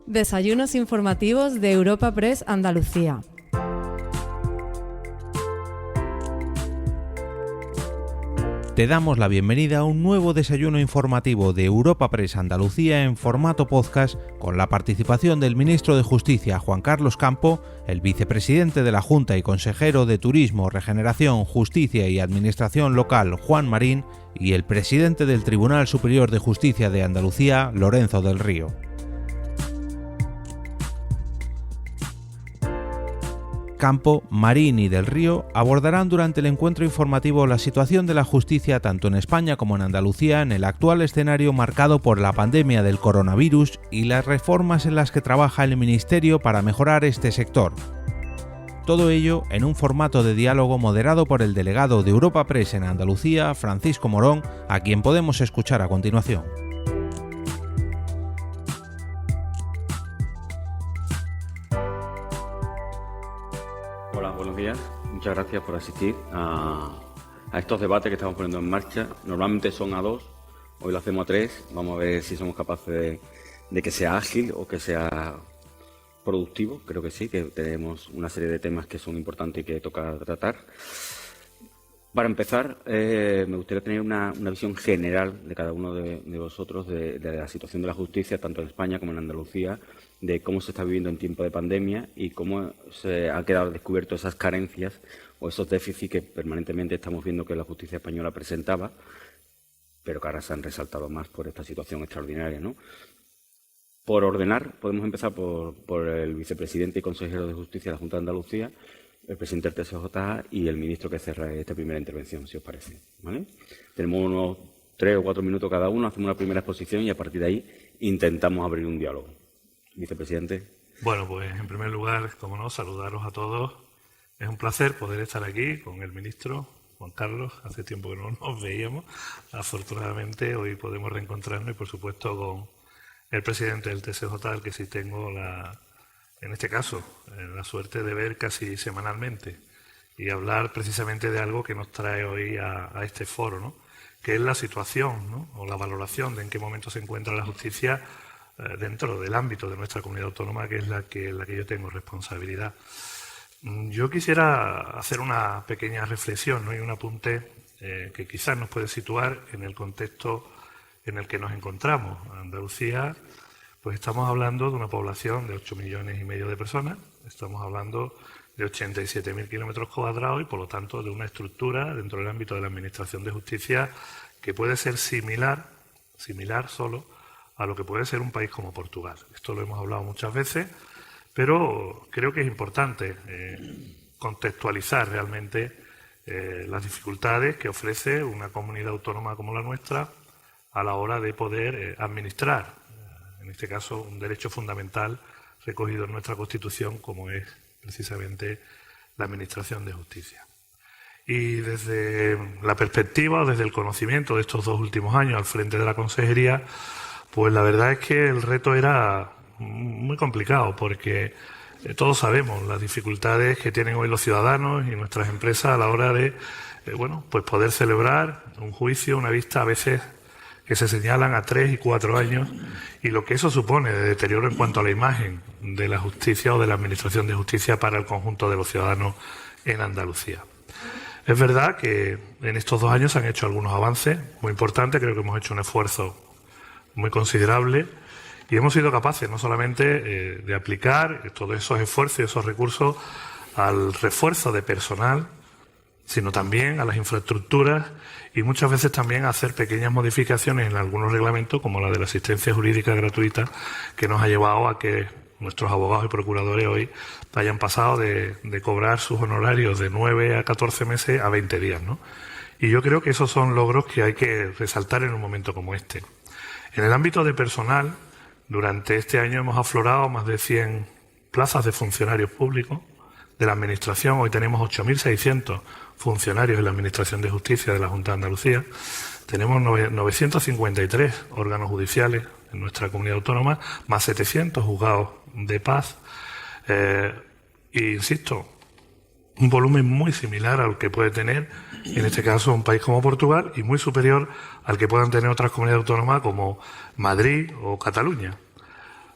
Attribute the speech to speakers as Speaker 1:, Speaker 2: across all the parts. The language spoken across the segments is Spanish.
Speaker 1: Desayunos informativos de Europa Press Andalucía.
Speaker 2: Te damos la bienvenida a un nuevo desayuno informativo de Europa Press Andalucía en formato podcast, con la participación del ministro de Justicia Juan Carlos Campo, el vicepresidente de la Junta y consejero de Turismo, Regeneración, Justicia y Administración Local Juan Marín y el presidente del Tribunal Superior de Justicia de Andalucía Lorenzo del Río. Campo, Marín y del Río abordarán durante el encuentro informativo la situación de la justicia tanto en España como en Andalucía en el actual escenario marcado por la pandemia del coronavirus y las reformas en las que trabaja el Ministerio para mejorar este sector. Todo ello en un formato de diálogo moderado por el delegado de Europa Press en Andalucía, Francisco Morón, a quien podemos escuchar a continuación.
Speaker 3: Hola, buenos días. Muchas gracias por asistir a estos debates que estamos poniendo en marcha. Normalmente son a 2, hoy lo hacemos a 3. Vamos a ver si somos capaces de que sea ágil o que sea productivo. Creo que sí, que tenemos una serie de temas que son importantes y que toca tratar. Para empezar, me gustaría tener una visión general de cada uno de vosotros de la situación de la justicia, tanto en España como en Andalucía, de cómo se está viviendo en tiempo de pandemia y cómo se han quedado descubiertos esas carencias o esos déficits que permanentemente estamos viendo que la justicia española presentaba, pero que ahora se han resaltado más por esta situación extraordinaria, ¿no? Por ordenar, podemos empezar por el vicepresidente y consejero de Justicia de la Junta de Andalucía, el presidente del TSJ y el ministro que cierra esta primera intervención, si os parece, ¿vale? Tenemos unos 3 o 4 minutos cada uno, hacemos una primera exposición y a partir de ahí intentamos abrir un diálogo. Vicepresidente.
Speaker 4: Bueno, pues en primer lugar, como no, saludaros a todos. Es un placer poder estar aquí con el ministro Juan Carlos. Hace tiempo que no nos veíamos. Afortunadamente hoy podemos reencontrarnos y, por supuesto, con el presidente del TSJ, al que sí tengo en este caso, la suerte de ver casi semanalmente y hablar precisamente de algo que nos trae hoy a este foro, ¿no? Que es la situación, ¿no? O la valoración de en qué momento se encuentra la justicia dentro del ámbito de nuestra comunidad autónoma, que es la que yo tengo responsabilidad. Yo quisiera hacer una pequeña reflexión, ¿no? Y un apunte que quizás nos puede situar en el contexto en el que nos encontramos. Andalucía, pues estamos hablando de una población de 8,5 millones de personas, estamos hablando de 87.000 kilómetros cuadrados y, por lo tanto, de una estructura dentro del ámbito de la Administración de Justicia que puede ser similar solo a lo que puede ser un país como Portugal. Esto lo hemos hablado muchas veces, pero creo que es importante contextualizar realmente las dificultades que ofrece una comunidad autónoma como la nuestra a la hora de poder administrar, en este caso, un derecho fundamental recogido en nuestra Constitución, como es precisamente la Administración de Justicia. Y desde la perspectiva o desde el conocimiento de estos 2 últimos años al frente de la Consejería, pues la verdad es que el reto era muy complicado, porque todos sabemos las dificultades que tienen hoy los ciudadanos y nuestras empresas a la hora de pues poder celebrar un juicio, una vista a veces que se señalan a 3 y 4 años, y lo que eso supone de deterioro en cuanto a la imagen de la justicia o de la Administración de Justicia para el conjunto de los ciudadanos en Andalucía. Es verdad que en estos 2 años se han hecho algunos avances muy importantes, creo que hemos hecho un esfuerzo muy considerable y hemos sido capaces no solamente de aplicar todos esos esfuerzos y esos recursos al refuerzo de personal, sino también a las infraestructuras y muchas veces también a hacer pequeñas modificaciones en algunos reglamentos, como la de la asistencia jurídica gratuita, que nos ha llevado a que nuestros abogados y procuradores hoy hayan pasado de cobrar sus honorarios de 9 a 14 meses a 20 días, ¿no? Y yo creo que esos son logros que hay que resaltar en un momento como este. En el ámbito de personal, durante este año hemos aflorado más de 100 plazas de funcionarios públicos de la Administración. Hoy tenemos 8.600 funcionarios en la Administración de Justicia de la Junta de Andalucía. Tenemos 953 órganos judiciales en nuestra comunidad autónoma, más 700 juzgados de paz. E insisto, un volumen muy similar al que puede tener, en este caso, un país como Portugal y muy superior al que puedan tener otras comunidades autónomas como Madrid o Cataluña.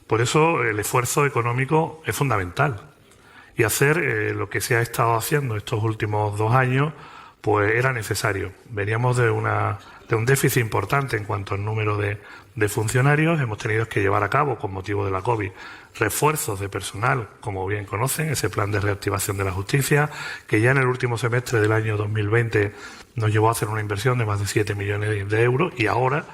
Speaker 4: Por eso el esfuerzo económico es fundamental. Y hacer lo que se ha estado haciendo estos últimos 2 años, pues era necesario. Veníamos de un déficit importante en cuanto al número de funcionarios. Hemos tenido que llevar a cabo, con motivo de la COVID, refuerzos de personal, como bien conocen, ese plan de reactivación de la justicia, que ya en el último semestre del año 2020 nos llevó a hacer una inversión de más de 7 millones de euros y ahora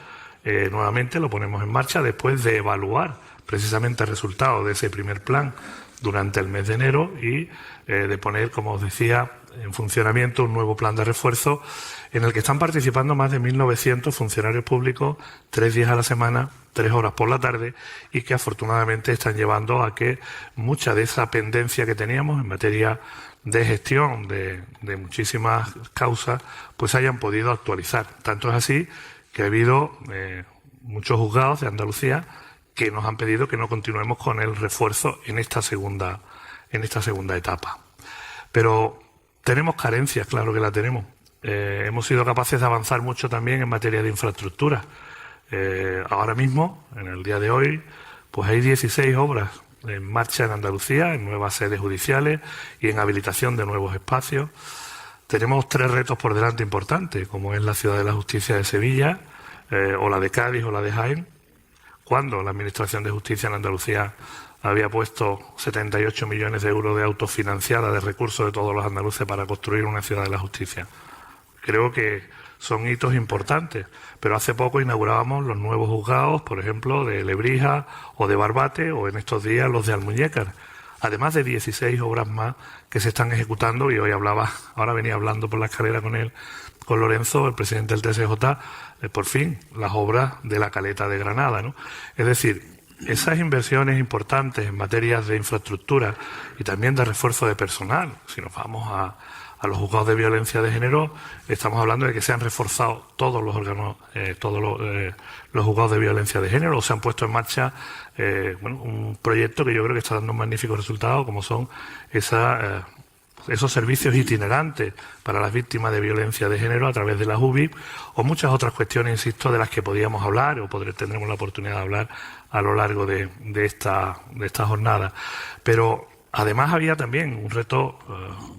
Speaker 4: nuevamente lo ponemos en marcha después de evaluar precisamente el resultado de ese primer plan durante el mes de enero y de poner, como os decía, en funcionamiento un nuevo plan de refuerzo en el que están participando más de 1.900 funcionarios públicos, 3 días a la semana, 3 horas por la tarde, y que afortunadamente están llevando a que mucha de esa pendencia que teníamos en materia de gestión de muchísimas causas, pues hayan podido actualizar. Tanto es así que ha habido muchos juzgados de Andalucía que nos han pedido que no continuemos con el refuerzo en esta segunda etapa. Pero tenemos carencias, claro que la tenemos. Hemos sido capaces de avanzar mucho también en materia de infraestructura. Ahora mismo, en el día de hoy, pues hay 16 obras en marcha en Andalucía, en nuevas sedes judiciales y en habilitación de nuevos espacios. Tenemos 3 retos por delante importantes, como es la Ciudad de la Justicia de Sevilla, o la de Cádiz o la de Jaén, cuando la Administración de Justicia en Andalucía había puesto 78 millones de euros de autofinanciada de recursos de todos los andaluces para construir una ciudad de la justicia. Creo que son hitos importantes, pero hace poco inaugurábamos los nuevos juzgados, por ejemplo, de Lebrija o de Barbate, o en estos días los de Almuñécar, además de 16 obras más que se están ejecutando. Y ahora venía hablando por la escalera con Lorenzo, el presidente del TSJ, por fin, las obras de la Caleta de Granada, ¿no? Es decir, esas inversiones importantes en materias de infraestructura y también de refuerzo de personal, si nos vamos a los juzgados de violencia de género, estamos hablando de que se han reforzado todos los órganos, los juzgados de violencia de género, o se han puesto en marcha un proyecto que yo creo que está dando un magnífico resultado, como son esos servicios itinerantes para las víctimas de violencia de género a través de la UBI, o muchas otras cuestiones, insisto, de las que podíamos hablar o tendremos la oportunidad de hablar a lo largo de esta jornada. Pero además había también un reto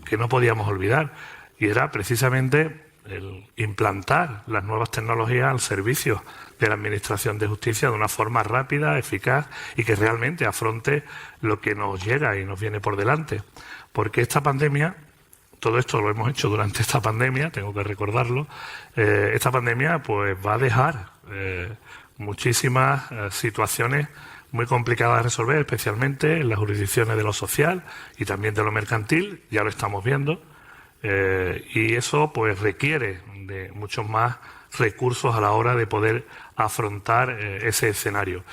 Speaker 4: que no podíamos olvidar, y era precisamente el implantar las nuevas tecnologías al servicio de la Administración de Justicia de una forma rápida, eficaz y que realmente afronte lo que nos llega y nos viene por delante. Porque esta pandemia, todo esto lo hemos hecho durante esta pandemia, tengo que recordarlo, esta pandemia pues va a dejar muchísimas situaciones muy complicadas de resolver, especialmente en las jurisdicciones de lo social y también de lo mercantil, ya lo estamos viendo, y eso pues requiere de muchos más recursos a la hora de poder afrontar ese escenario.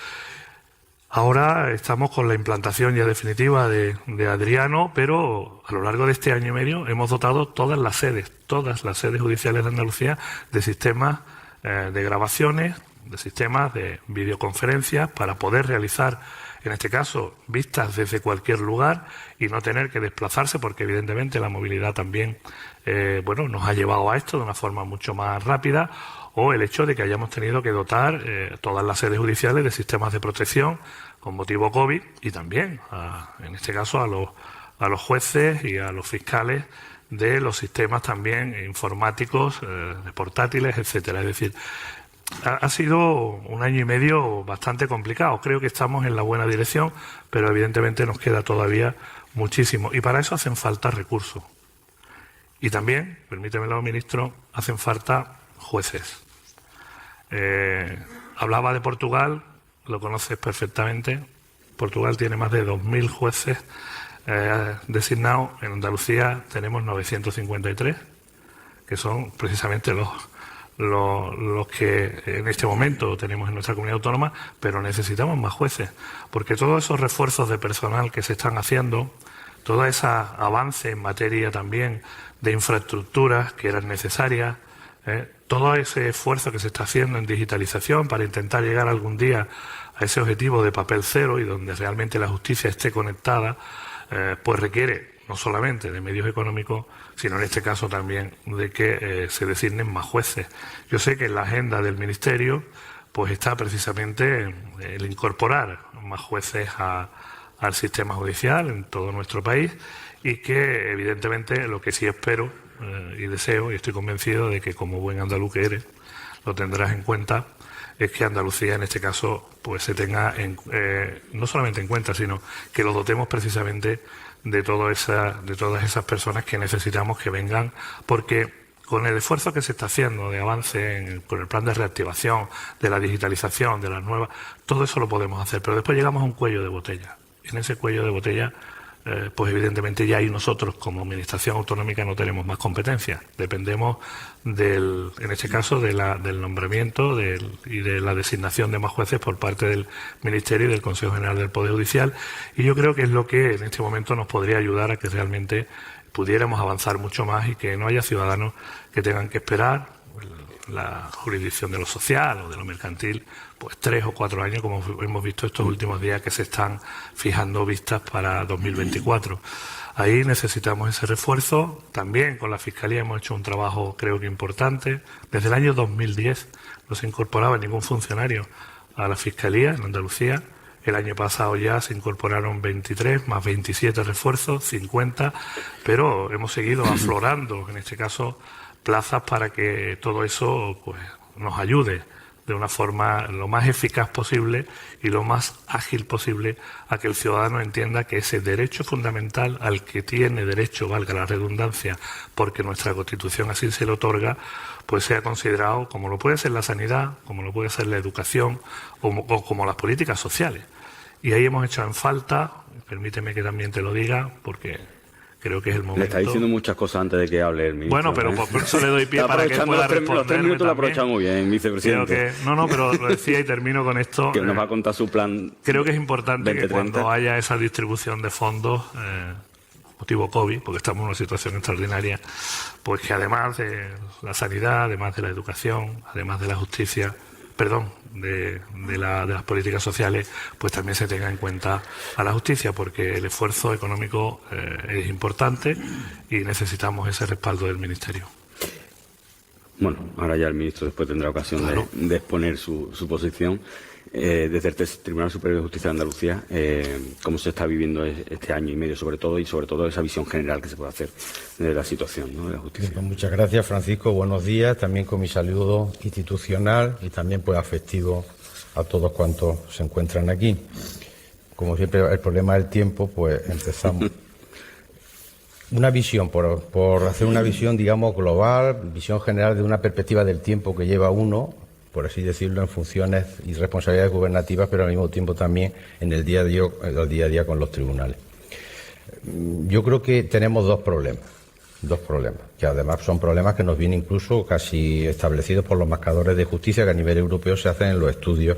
Speaker 4: Ahora estamos con la implantación ya definitiva de Adriano, pero a lo largo de este año y medio hemos dotado todas las sedes judiciales de Andalucía de sistemas de grabaciones, de sistemas de videoconferencias para poder realizar, en este caso, vistas desde cualquier lugar y no tener que desplazarse, porque evidentemente la movilidad también nos ha llevado a esto de una forma mucho más rápida, o el hecho de que hayamos tenido que dotar todas las sedes judiciales de sistemas de protección con motivo COVID y también, en este caso, a los jueces y a los fiscales de los sistemas también informáticos, de portátiles, etcétera. Es decir, ha sido un año y medio bastante complicado. Creo que estamos en la buena dirección, pero evidentemente nos queda todavía muchísimo. Y para eso hacen falta recursos. Y también, permítemelo, ministro, hacen falta jueces. Hablaba de Portugal, lo conoces perfectamente. Portugal tiene más de 2.000 jueces designados. En Andalucía tenemos 953, que son precisamente los que en este momento tenemos en nuestra comunidad autónoma, pero necesitamos más jueces, porque todos esos refuerzos de personal que se están haciendo, todo ese avance en materia también de infraestructuras que eran necesarias, todo ese esfuerzo que se está haciendo en digitalización para intentar llegar algún día a ese objetivo de papel cero y donde realmente la justicia esté conectada, pues requiere no solamente de medios económicos, sino en este caso también de que se designen más jueces. Yo sé que en la agenda del Ministerio pues está precisamente el incorporar más jueces al sistema judicial en todo nuestro país, y que evidentemente lo que sí espero y deseo, y estoy convencido de que como buen andaluz que eres lo tendrás en cuenta, es que Andalucía en este caso pues se tenga no solamente en cuenta, sino que lo dotemos precisamente de todas esas personas que necesitamos que vengan, porque con el esfuerzo que se está haciendo de avance con el plan de reactivación, de la digitalización, de las nuevas, todo eso lo podemos hacer, pero después llegamos a un cuello de botella. En ese cuello de botella pues evidentemente ya ahí nosotros como administración autonómica no tenemos más competencias. Dependemos en este caso del nombramiento y de la designación de más jueces por parte del Ministerio y del Consejo General del Poder Judicial, y yo creo que es lo que en este momento nos podría ayudar a que realmente pudiéramos avanzar mucho más y que no haya ciudadanos que tengan que esperar la jurisdicción de lo social o de lo mercantil pues 3 o 4 años, como hemos visto estos últimos días que se están fijando vistas para 2024. Ahí necesitamos ese refuerzo. También con la Fiscalía hemos hecho un trabajo creo que importante. Desde el año 2010 no se incorporaba ningún funcionario a la Fiscalía en Andalucía. El año pasado ya se incorporaron 23 más 27 refuerzos, 50, pero hemos seguido aflorando, en este caso, plazas para que todo eso pues nos ayude de una forma lo más eficaz posible y lo más ágil posible a que el ciudadano entienda que ese derecho fundamental al que tiene derecho, valga la redundancia, porque nuestra Constitución así se le otorga, pues sea considerado como lo puede ser la sanidad, como lo puede ser la educación o como las políticas sociales. Y ahí hemos hecho en falta, permíteme que también te lo diga, porque creo que es el momento.
Speaker 3: Le está diciendo muchas cosas antes de que hable el ministro.
Speaker 4: Bueno, pero por eso le doy pie para que él pueda responder.
Speaker 3: Los 3 minutos lo ha aprovechado muy bien, vicepresidente.
Speaker 4: No, pero lo decía y termino con esto.
Speaker 3: Que nos va a contar su plan.
Speaker 4: Creo que es importante
Speaker 3: 2030.
Speaker 4: que cuando haya esa distribución de fondos, motivo COVID, porque estamos en una situación extraordinaria, pues que además de la sanidad, además de la educación, además de la justicia, de las políticas sociales, pues también se tenga en cuenta a la justicia, porque el esfuerzo económico es importante y necesitamos ese respaldo del Ministerio.
Speaker 3: Bueno, ahora ya el ministro después tendrá ocasión de exponer su posición. Desde el Tribunal Superior de Justicia de Andalucía, cómo se está viviendo este año y medio sobre todo esa visión general que se puede hacer de la situación, ¿no?, de la justicia.
Speaker 5: Pues muchas gracias, Francisco. Buenos días, también con mi saludo institucional y también pues afectivo a todos cuantos se encuentran aquí. Como siempre, el problema del tiempo, pues empezamos. Una visión, por hacer una visión, digamos, global, visión general de una perspectiva del tiempo que lleva uno, por así decirlo, en funciones y responsabilidades gubernativas, pero al mismo tiempo también en el día a día con los tribunales. Yo creo que tenemos dos problemas, que además son problemas que nos vienen incluso casi establecidos por los marcadores de justicia que a nivel europeo se hacen en los estudios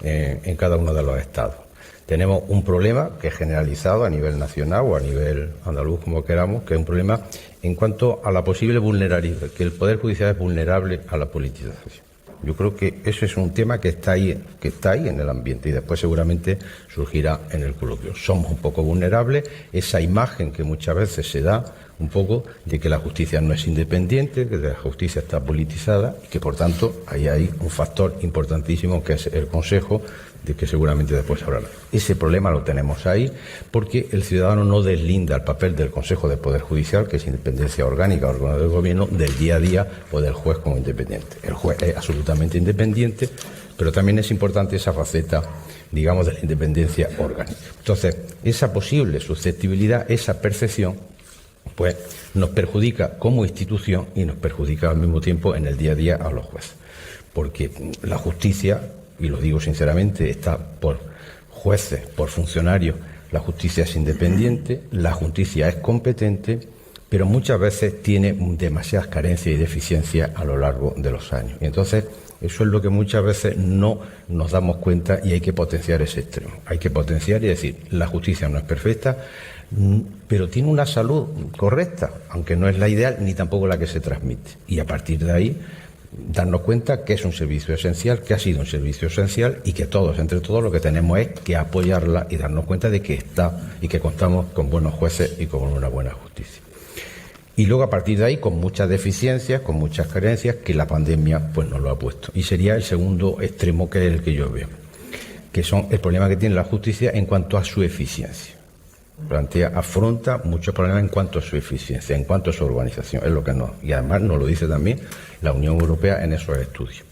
Speaker 5: en cada uno de los estados. Tenemos un problema que es generalizado a nivel nacional o a nivel andaluz, como queramos, que es un problema en cuanto a la posible vulnerabilidad, que el Poder Judicial es vulnerable a la politización. Yo creo que eso es un tema que está ahí en el ambiente y después seguramente surgirá en el coloquio. Somos un poco vulnerables, esa imagen que muchas veces se da un poco de que la justicia no es independiente, que la justicia está politizada y que por tanto ahí hay un factor importantísimo que es el Consejo, de que seguramente después hablará. Ese problema lo tenemos ahí porque el ciudadano no deslinda el papel del Consejo de Poder Judicial, que es independencia orgánica, órgano del gobierno, del día a día o del juez como independiente. El juez es absolutamente independiente, pero también es importante esa faceta, digamos, de la independencia orgánica. Entonces, esa posible susceptibilidad, esa percepción, pues nos perjudica como institución y nos perjudica al mismo tiempo en el día a día a los jueces. Porque la justicia, y lo digo sinceramente, está por jueces, por funcionarios. La justicia es independiente, la justicia es competente, pero muchas veces tiene demasiadas carencias y deficiencias a lo largo de los años. Y entonces, eso es lo que muchas veces no nos damos cuenta y hay que potenciar ese extremo. Hay que potenciar y decir, la justicia no es perfecta, pero tiene una salud correcta, aunque no es la ideal ni tampoco la que se transmite. Y a partir de ahí, darnos cuenta que es un servicio esencial, que ha sido un servicio esencial y que todos, entre todos, lo que tenemos es que apoyarla y darnos cuenta de que está y que contamos con buenos jueces y con una buena justicia. Y luego a partir de ahí con muchas deficiencias, con muchas carencias que la pandemia pues nos lo ha puesto. Y sería el segundo extremo que es el que yo veo, que son el problema que tiene la justicia en cuanto a su eficiencia. Afronta muchos problemas en cuanto a su eficiencia, en cuanto a su organización, es lo que no. Y además nos lo dice también la Unión Europea en esos estudios.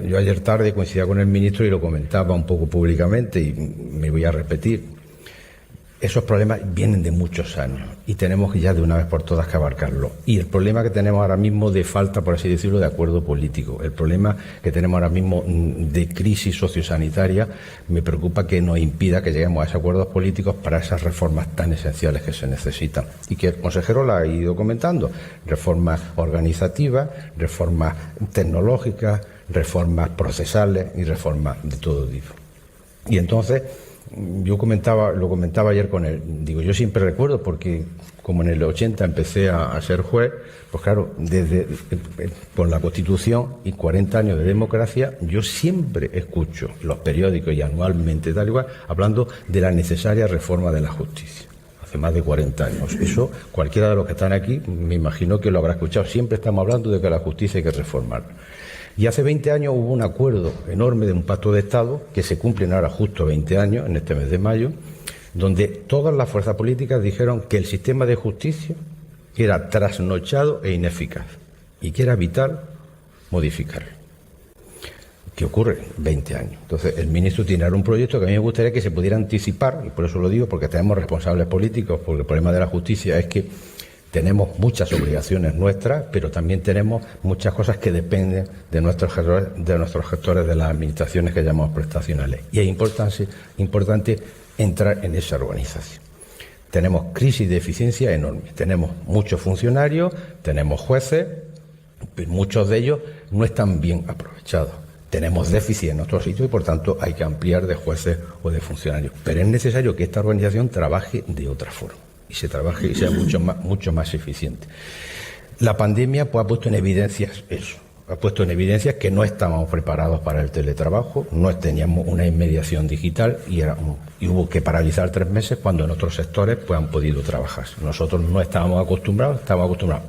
Speaker 5: Yo ayer tarde coincidía con el ministro y lo comentaba un poco públicamente y me voy a repetir. Esos problemas vienen de muchos años y tenemos que ya de una vez por todas que abarcarlo. Y el problema que tenemos ahora mismo de falta, por así decirlo, de acuerdo político, el problema que tenemos ahora mismo de crisis sociosanitaria, me preocupa que nos impida que lleguemos a esos acuerdos políticos para esas reformas tan esenciales que se necesitan. Y que el consejero la ha ido comentando, reformas organizativas, reformas tecnológicas, reformas procesales y reformas de todo tipo. Y entonces lo comentaba ayer con él, digo, yo siempre recuerdo, porque como en el 80 empecé a ser juez, pues claro, con la Constitución y 40 años de democracia, yo siempre escucho los periódicos y anualmente tal igual, hablando de la necesaria reforma de la justicia. Hace más de 40 años. Eso, cualquiera de los que están aquí, me imagino que lo habrá escuchado. Siempre estamos hablando de que la justicia hay que reformarla. Y hace 20 años hubo un acuerdo enorme de un pacto de Estado, que se cumplen ahora justo 20 años, en este mes de mayo, donde todas las fuerzas políticas dijeron que el sistema de justicia era trasnochado e ineficaz y que era vital modificarlo. ¿Qué ocurre? 20 años. Entonces, el ministro tiene ahora un proyecto que a mí me gustaría que se pudiera anticipar, y por eso lo digo, porque tenemos responsables políticos, porque el problema de la justicia es que tenemos muchas obligaciones nuestras, pero también tenemos muchas cosas que dependen de nuestros gestores de las administraciones que llamamos prestacionales. Y es importante entrar en esa organización. Tenemos crisis de eficiencia enorme. Tenemos muchos funcionarios, tenemos jueces, pero muchos de ellos no están bien aprovechados. Tenemos déficit en nuestros sitios y, por tanto, hay que ampliar de jueces o de funcionarios. Pero es necesario que esta organización trabaje de otra forma y se trabaje y sea mucho más eficiente. La pandemia pues ha puesto en evidencia eso. Ha puesto en evidencia que no estábamos preparados para el teletrabajo, no teníamos una inmediación digital y hubo que paralizar 3 meses cuando en otros sectores pues han podido trabajar. Nosotros no estábamos acostumbrados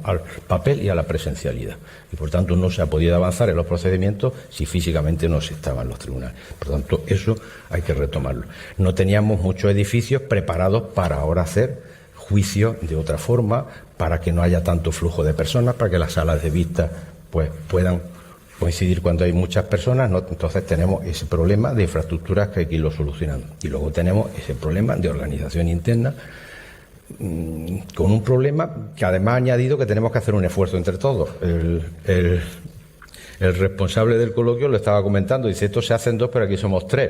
Speaker 5: al papel y a la presencialidad. Y por tanto no se ha podido avanzar en los procedimientos si físicamente no se estaban en los tribunales. Por tanto, eso hay que retomarlo. No teníamos muchos edificios preparados para ahora hacer juicios de otra forma, para que no haya tanto flujo de personas, para que las salas de vista pues puedan coincidir cuando hay muchas personas, ¿no? Entonces tenemos ese problema de infraestructuras que hay que irlo solucionando. Y luego tenemos ese problema de organización interna, con un problema que además ha añadido que tenemos que hacer un esfuerzo entre todos. El responsable del coloquio lo estaba comentando, dice, esto se hace en 2, pero aquí somos 3.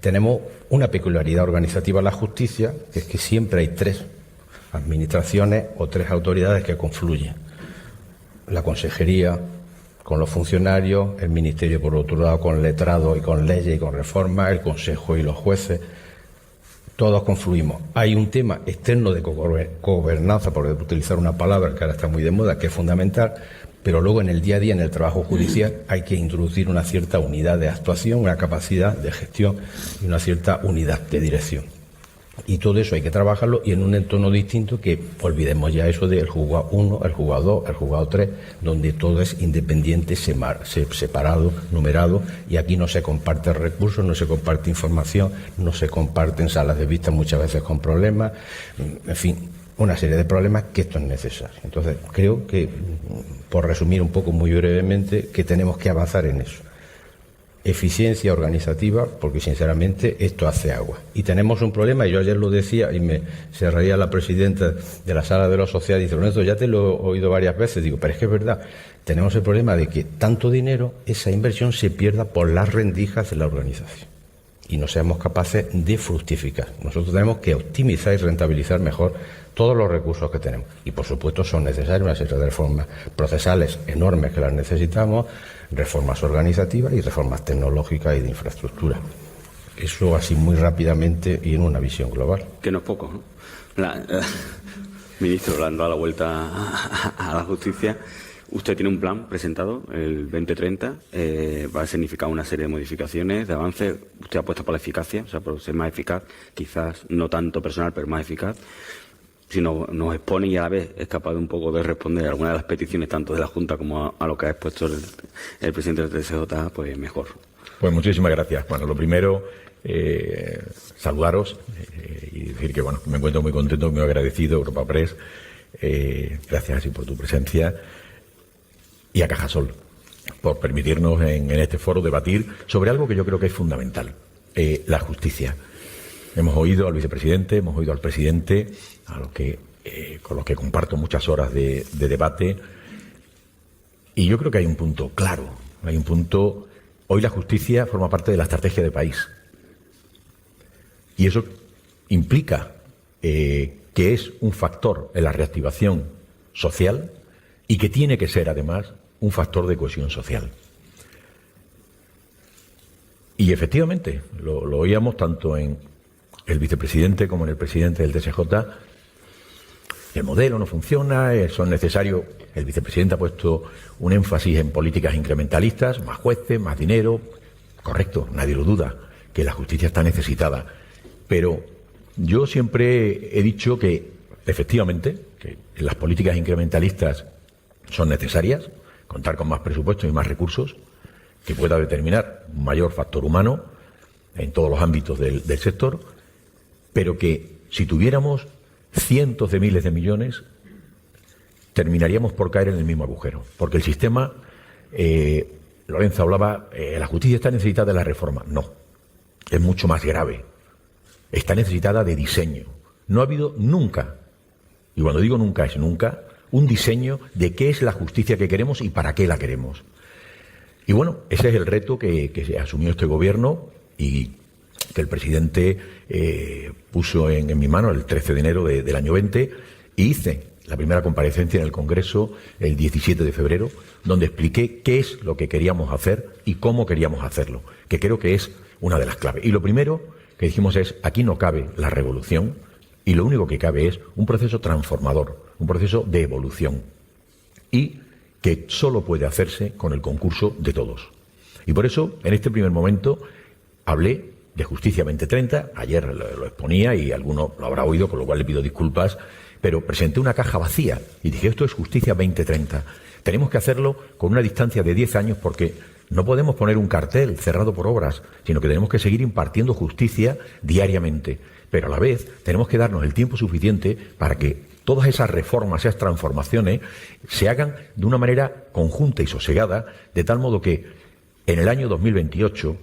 Speaker 5: Tenemos una peculiaridad organizativa en la justicia, que es que siempre hay 3 administraciones o 3 autoridades que confluyen. La consejería con los funcionarios, el ministerio por otro lado con letrados y con leyes y con reformas, el consejo y los jueces, todos confluimos. Hay un tema externo de gobernanza, por utilizar una palabra que ahora está muy de moda, que es fundamental, pero luego en el día a día, en el trabajo judicial, hay que introducir una cierta unidad de actuación, una capacidad de gestión y una cierta unidad de dirección. Y todo eso hay que trabajarlo y en un entorno distinto, que olvidemos ya eso del juzgado 1, el juzgado 2, el juzgado 3, donde todo es independiente, separado, numerado, y aquí no se comparte recursos, no se comparte información, no se comparten salas de vista muchas veces con problemas, en fin, una serie de problemas que esto es necesario. Entonces, creo que, por resumir un poco muy brevemente, que tenemos que avanzar en eso. Eficiencia organizativa, porque sinceramente esto hace agua. Y tenemos un problema, y yo ayer lo decía, y se reía la presidenta de la sala de los sociales, y dice, Lorenzo, ya te lo he oído varias veces, digo, pero es que es verdad, tenemos el problema de que tanto dinero, esa inversión se pierda por las rendijas de la organización y no seamos capaces de fructificar. Nosotros tenemos que optimizar y rentabilizar mejor todos los recursos que tenemos. Y por supuesto son necesarias una serie de reformas procesales enormes que las necesitamos, reformas organizativas y reformas tecnológicas y de infraestructura. Eso así muy rápidamente y en una visión global.
Speaker 3: Que no es poco, ¿no? Ministro, dando la vuelta a la justicia, usted tiene un plan presentado, el 2030, va a significar una serie de modificaciones, de avances. Usted apuesta por la eficacia, o sea, por ser más eficaz, quizás no tanto personal, pero más eficaz. si nos expone y a la vez es capaz de un poco de responder a algunas de las peticiones tanto de la Junta como a lo que ha expuesto el presidente del TSJ, pues mejor.
Speaker 6: Pues muchísimas gracias. Bueno, lo primero, saludaros y decir que bueno, me encuentro muy contento, muy agradecido, Europa Press. Gracias así por tu presencia y a Cajasol por permitirnos en este foro debatir sobre algo que yo creo que es fundamental, la justicia. Hemos oído al vicepresidente, hemos oído al presidente, con los que comparto muchas horas de debate, y yo creo que hay un punto claro, hay un punto. Hoy la justicia forma parte de la estrategia de país, y eso implica que es un factor en la reactivación social y que tiene que ser además un factor de cohesión social. Y efectivamente, lo oíamos tanto en el vicepresidente como en el presidente del TSJ, el modelo no funciona, son necesarios. El vicepresidente ha puesto un énfasis en políticas incrementalistas, más jueces, más dinero. Correcto, nadie lo duda, que la justicia está necesitada. Pero yo siempre he dicho que, efectivamente, que las políticas incrementalistas son necesarias, contar con más presupuestos y más recursos, que pueda determinar un mayor factor humano en todos los ámbitos del sector, pero que si tuviéramos cientos de miles de millones, terminaríamos por caer en el mismo agujero. Porque el sistema, Lorenzo hablaba, la justicia está necesitada de la reforma. No, es mucho más grave. Está necesitada de diseño. No ha habido nunca, y cuando digo nunca es nunca, un diseño de qué es la justicia que queremos y para qué la queremos. Y bueno, ese es el reto que asumió este gobierno y que el presidente puso en mi mano el 13 de enero del año 20, y hice la primera comparecencia en el Congreso el 17 de febrero, donde expliqué qué es lo que queríamos hacer y cómo queríamos hacerlo, que creo que es una de las claves. Y lo primero que dijimos es, aquí no cabe la revolución, y lo único que cabe es un proceso transformador, un proceso de evolución, y que solo puede hacerse con el concurso de todos. Y por eso, en este primer momento, hablé de Justicia 2030, ayer lo exponía y alguno lo habrá oído, con lo cual le pido disculpas, pero presenté una caja vacía y dije, esto es Justicia 2030. Tenemos que hacerlo con una distancia de 10 años porque no podemos poner un cartel cerrado por obras, sino que tenemos que seguir impartiendo justicia diariamente. Pero a la vez tenemos que darnos el tiempo suficiente para que todas esas reformas, esas transformaciones, se hagan de una manera conjunta y sosegada, de tal modo que en el año 2028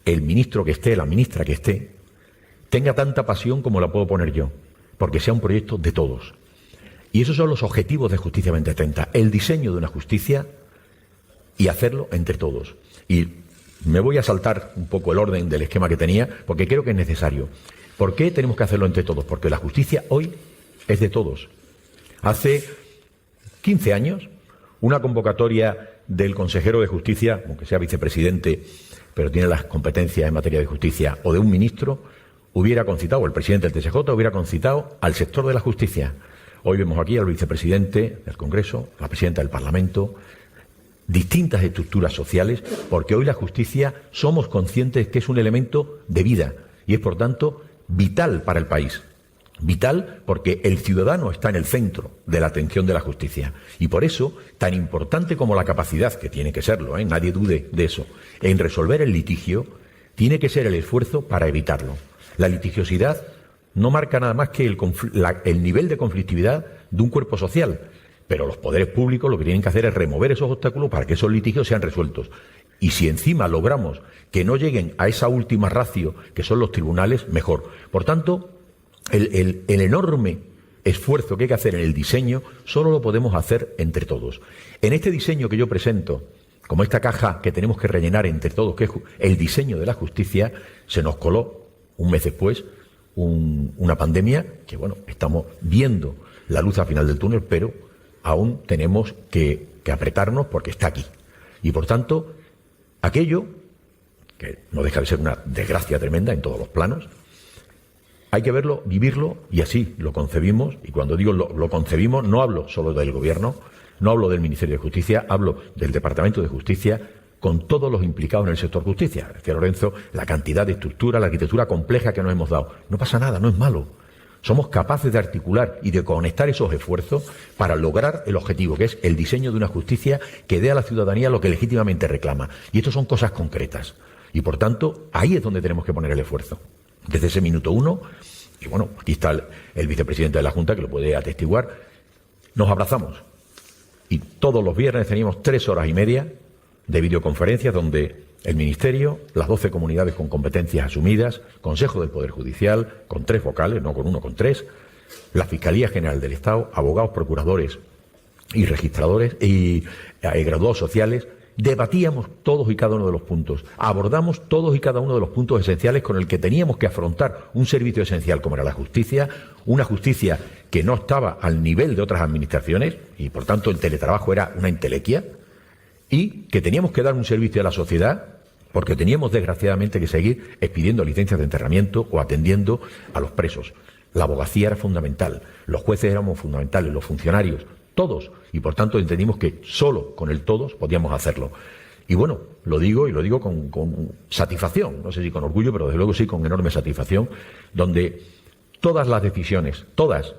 Speaker 6: el ministro que esté, la ministra que esté, tenga tanta pasión como la puedo poner yo, porque sea un proyecto de todos. Y esos son los objetivos de Justicia 2030, el diseño de una justicia y hacerlo entre todos. Y me voy a saltar un poco el orden del esquema que tenía, porque creo que es necesario. ¿Por qué tenemos que hacerlo entre todos? Porque la justicia hoy es de todos. Hace 15 años, una convocatoria del consejero de Justicia, aunque sea vicepresidente, pero tiene las competencias en materia de justicia, o de un ministro, hubiera concitado, o el presidente del TSJ hubiera concitado al sector de la justicia. Hoy vemos aquí al vicepresidente del Congreso, la presidenta del Parlamento, distintas estructuras sociales, porque hoy la justicia somos conscientes que es un elemento de vida y es, por tanto, vital para el país. Vital porque el ciudadano está en el centro de la atención de la justicia. Y por eso, tan importante como la capacidad, que tiene que serlo, nadie dude de eso, en resolver el litigio, tiene que ser el esfuerzo para evitarlo. La litigiosidad no marca nada más que el nivel de conflictividad de un cuerpo social, pero los poderes públicos lo que tienen que hacer es remover esos obstáculos para que esos litigios sean resueltos. Y si encima logramos que no lleguen a esa última ratio, que son los tribunales, mejor. Por tanto, el enorme esfuerzo que hay que hacer en el diseño solo lo podemos hacer entre todos. En este diseño que yo presento, como esta caja que tenemos que rellenar entre todos, que es el diseño de la justicia, se nos coló un mes después una pandemia que, bueno, estamos viendo la luz al final del túnel, pero aún tenemos que apretarnos porque está aquí. Y por tanto, aquello, que no deja de ser una desgracia tremenda en todos los planos, hay que verlo, vivirlo, y así lo concebimos. Y cuando digo lo concebimos, no hablo solo del Gobierno, no hablo del Ministerio de Justicia, hablo del Departamento de Justicia, con todos los implicados en el sector justicia. Decía Lorenzo, la cantidad de estructura, la arquitectura compleja que nos hemos dado. No pasa nada, no es malo. somos capaces de articular y de conectar esos esfuerzos para lograr el objetivo, que es el diseño de una justicia que dé a la ciudadanía lo que legítimamente reclama. Y esto son cosas concretas. Y, por tanto, ahí es donde tenemos que poner el esfuerzo. Desde ese minuto uno, y bueno, aquí está el vicepresidente de la Junta, que lo puede atestiguar, nos abrazamos. Y todos los viernes teníamos 3 horas y media de videoconferencias donde el Ministerio, las 12 comunidades con competencias asumidas, Consejo del Poder Judicial, con 3 vocales, no con 1, con 3, la Fiscalía General del Estado, abogados, procuradores y registradores y graduados sociales, debatíamos todos y cada uno de los puntos, abordamos todos y cada uno de los puntos esenciales con el que teníamos que afrontar un servicio esencial como era la justicia, una justicia que no estaba al nivel de otras administraciones y por tanto el teletrabajo era una entelequia y que teníamos que dar un servicio a la sociedad porque teníamos desgraciadamente que seguir expidiendo licencias de enterramiento o atendiendo a los presos. La abogacía era fundamental, los jueces éramos fundamentales, los funcionarios, todos, y por tanto entendimos que solo con el todos podíamos hacerlo. Y bueno, lo digo con satisfacción, no sé si con orgullo, pero desde luego sí con enorme satisfacción, donde todas las decisiones, todas,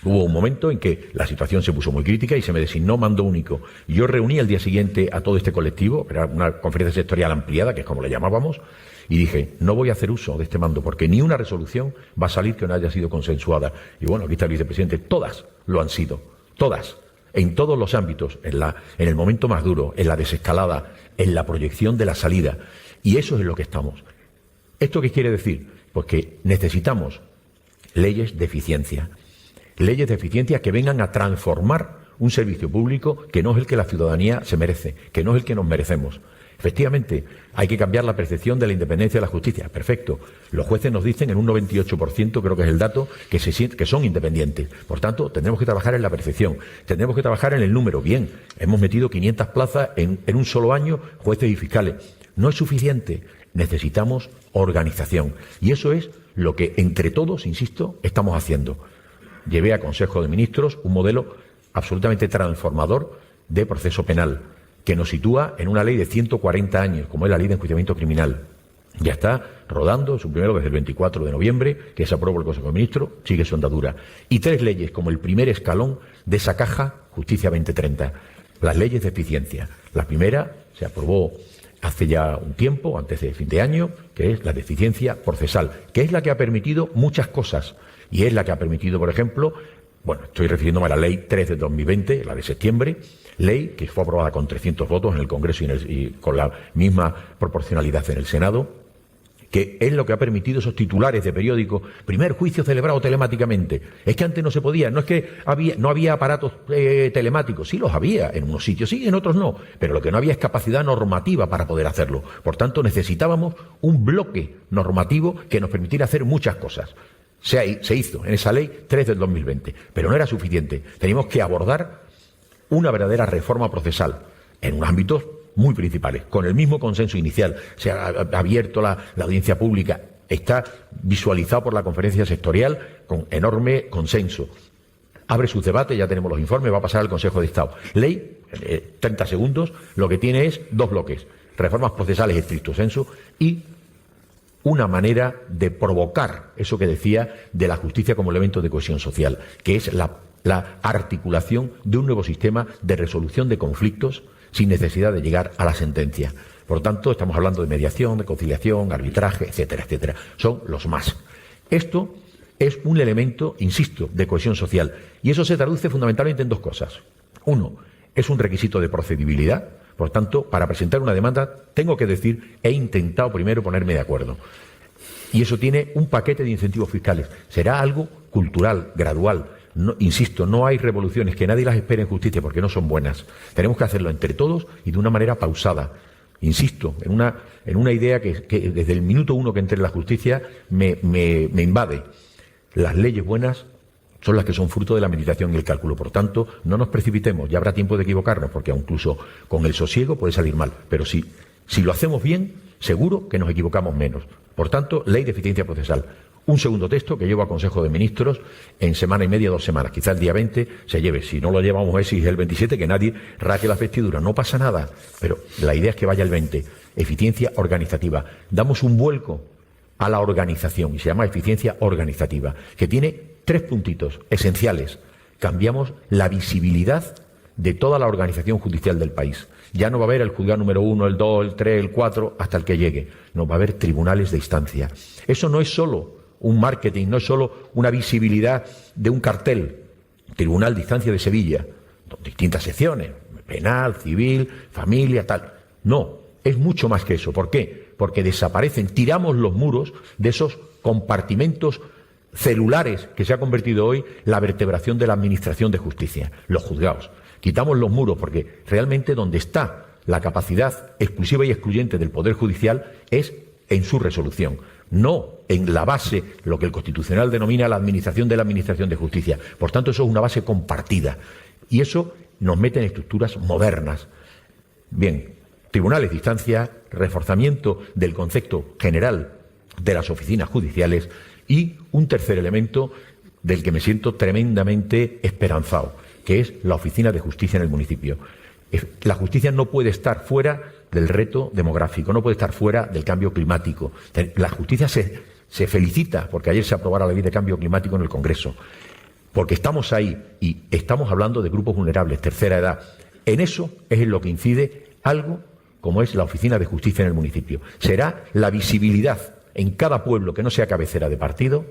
Speaker 6: hubo un momento en que la situación se puso muy crítica y se me designó mando único. Yo reuní al día siguiente a todo este colectivo, era una conferencia sectorial ampliada, que es como le llamábamos, y dije, no voy a hacer uso de este mando, porque ni una resolución va a salir que no haya sido consensuada. Y bueno, aquí está el vicepresidente, todas lo han sido. Todas, en todos los ámbitos, en el momento más duro, en la desescalada, en la proyección de la salida. Y eso es en lo que estamos. ¿Esto qué quiere decir? Pues que necesitamos leyes de eficiencia que vengan a transformar un servicio público que no es el que la ciudadanía se merece, que no es el que nos merecemos. Efectivamente, hay que cambiar la percepción de la independencia de la justicia. Perfecto. Los jueces nos dicen en un 98%, creo que es el dato, que son independientes. Por tanto, tendremos que trabajar en la percepción. Tendremos que trabajar en el número. Bien, hemos metido 500 plazas en un solo año, jueces y fiscales. No es suficiente. Necesitamos organización. Y eso es lo que entre todos, insisto, estamos haciendo. Llevé a Consejo de Ministros un modelo absolutamente transformador de proceso penal, que nos sitúa en una ley de 140 años, como es la Ley de Enjuiciamiento Criminal. Ya está rodando, su primero desde el 24 de noviembre, que se aprobó el Consejo de Ministros, sigue su andadura. Y 3 leyes como el primer escalón de esa caja Justicia 2030. Las leyes de eficiencia. La primera se aprobó hace ya un tiempo, antes de fin de año, que es la de eficiencia procesal, que es la que ha permitido muchas cosas. Y es la que ha permitido, por ejemplo, bueno, estoy refiriéndome a la Ley 3 de 2020, la de septiembre, ley que fue aprobada con 300 votos en el Congreso y con la misma proporcionalidad en el Senado, que es lo que ha permitido esos titulares de periódico, primer juicio celebrado telemáticamente. Es que antes no se podía, no es que no había aparatos telemáticos, sí los había, en unos sitios sí, en otros no, pero lo que no había es capacidad normativa para poder hacerlo. Por tanto, necesitábamos un bloque normativo que nos permitiera hacer muchas cosas. Se hizo en esa ley 3 del 2020, pero no era suficiente. Teníamos que abordar una verdadera reforma procesal en unos ámbitos muy principales, con el mismo consenso inicial. Se ha abierto la audiencia pública, está visualizado por la conferencia sectorial con enorme consenso. Abre sus debates, ya tenemos los informes, va a pasar al Consejo de Estado. Ley, 30 segundos, lo que tiene es 2 bloques, reformas procesales estricto sensu y una manera de provocar eso que decía de la justicia como elemento de cohesión social, que es la articulación de un nuevo sistema de resolución de conflictos sin necesidad de llegar a la sentencia. Por tanto, estamos hablando de mediación, de conciliación, arbitraje, etcétera, etcétera. Son los más. Esto es un elemento, insisto, de cohesión social. Y eso se traduce fundamentalmente en 2 cosas. 1, es un requisito de procedibilidad. Por tanto, para presentar una demanda, tengo que decir, he intentado primero ponerme de acuerdo. Y eso tiene un paquete de incentivos fiscales. Será algo cultural, gradual. No, insisto, no hay revoluciones que nadie las espere en justicia porque no son buenas. Tenemos que hacerlo entre todos y de una manera pausada. Insisto, en una idea que desde el minuto 1 que entré en la justicia me invade. Las leyes buenas son las que son fruto de la meditación y el cálculo. Por tanto, no nos precipitemos, ya habrá tiempo de equivocarnos, porque incluso con el sosiego puede salir mal. Pero si lo hacemos bien, seguro que nos equivocamos menos. Por tanto, ley de eficiencia procesal. Un segundo texto que llevo a Consejo de Ministros en semana y media, 2 semanas. Quizá el día 20 se lleve. Si no lo llevamos el 27, que nadie raque las vestiduras. No pasa nada. Pero la idea es que vaya el 20. Eficiencia organizativa. Damos un vuelco a la organización, y se llama eficiencia organizativa, que tiene 3 puntitos esenciales. Cambiamos la visibilidad de toda la organización judicial del país. Ya no va a haber el juzgado número 1, el 2, el 3, el 4, hasta el que llegue. No, va a haber tribunales de instancia. Eso no es solo un marketing, no es solo una visibilidad de un cartel. Tribunal de instancia de Sevilla, distintas secciones, penal, civil, familia, tal. No, es mucho más que eso. ¿Por qué? Porque desaparecen, tiramos los muros de esos compartimentos celulares que se ha convertido hoy la vertebración de la administración de justicia, los juzgados. Quitamos los muros porque realmente donde está la capacidad exclusiva y excluyente del Poder Judicial es en su resolución, no en la base, lo que el Constitucional denomina la administración de justicia. Por tanto, eso es una base compartida y eso nos mete en estructuras modernas. Bien, tribunales de instancia, reforzamiento del concepto general de las oficinas judiciales y un tercer elemento del que me siento tremendamente esperanzado, que es la oficina de justicia en el municipio. La justicia no puede estar fuera del reto demográfico, no puede estar fuera del cambio climático. La justicia se felicita porque ayer se aprobara la ley de cambio climático en el Congreso, porque estamos ahí y estamos hablando de grupos vulnerables, tercera edad. En eso es en lo que incide algo como es la oficina de justicia en el municipio. Será la visibilidad en cada pueblo que no sea cabecera de partido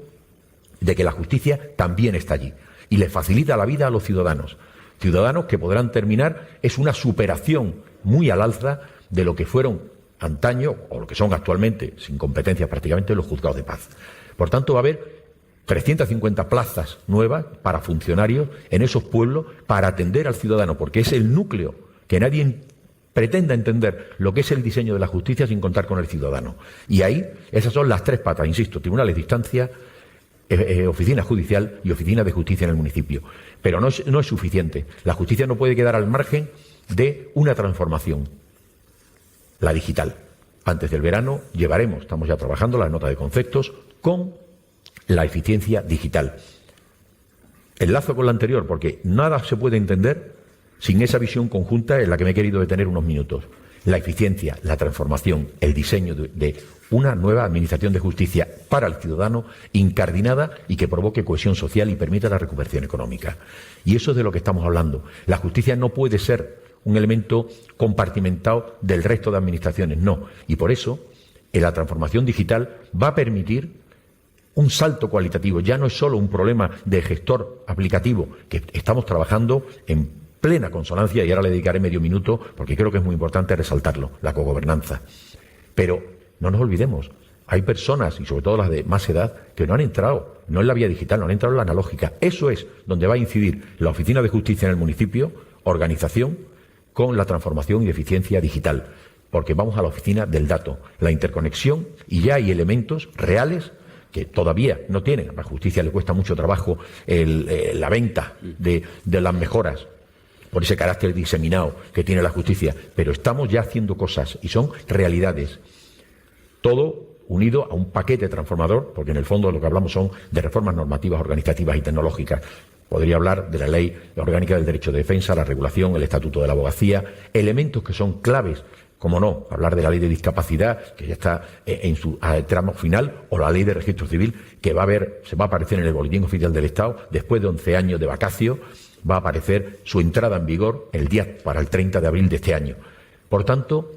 Speaker 6: de que la justicia también está allí y le facilita la vida a los ciudadanos. Ciudadanos que podrán terminar, es una superación muy al alza de lo que fueron antaño, o lo que son actualmente, sin competencias prácticamente, los juzgados de paz. Por tanto, va a haber 350 plazas nuevas para funcionarios en esos pueblos para atender al ciudadano, porque es el núcleo que nadie pretenda entender lo que es el diseño de la justicia sin contar con el ciudadano. Y ahí, esas son las 3 patas, insisto, tribunales de instancia, oficina judicial y oficina de justicia en el municipio. Pero no es suficiente. La justicia no puede quedar al margen de una transformación, la digital. Antes del verano llevaremos, estamos ya trabajando la nota de conceptos con la eficiencia digital. Enlazo con la anterior porque nada se puede entender sin esa visión conjunta en la que me he querido detener unos minutos. La eficiencia, la transformación, el diseño de una nueva administración de justicia para el ciudadano incardinada y que provoque cohesión social y permita la recuperación económica. Y eso es de lo que estamos hablando. La justicia no puede ser un elemento compartimentado del resto de administraciones, no. Y por eso, la transformación digital va a permitir un salto cualitativo. Ya no es solo un problema de gestor aplicativo, que estamos trabajando en plena consonancia, y ahora le dedicaré medio minuto porque creo que es muy importante resaltarlo, la cogobernanza. Pero no nos olvidemos, hay personas, y sobre todo las de más edad, que no han entrado, no en la vía digital, no han entrado en la analógica. Eso es donde va a incidir la Oficina de Justicia en el municipio, organización, con la transformación y eficiencia digital. Porque vamos a la oficina del dato, la interconexión, y ya hay elementos reales que todavía no tienen. A la justicia le cuesta mucho trabajo la venta de las mejoras, por ese carácter diseminado que tiene la justicia, pero estamos ya haciendo cosas y son realidades. Todo unido a un paquete transformador, porque en el fondo lo que hablamos son de reformas normativas, organizativas y tecnológicas. Podría hablar de la Ley Orgánica del Derecho de Defensa, la regulación, el Estatuto de la Abogacía, elementos que son claves, como no, hablar de la Ley de Discapacidad, que ya está en su tramo final, o la Ley de Registro Civil, que se va a aparecer en el Boletín Oficial del Estado, después de 11 años de vacacio, va a aparecer su entrada en vigor para el 30 de abril de este año. Por tanto,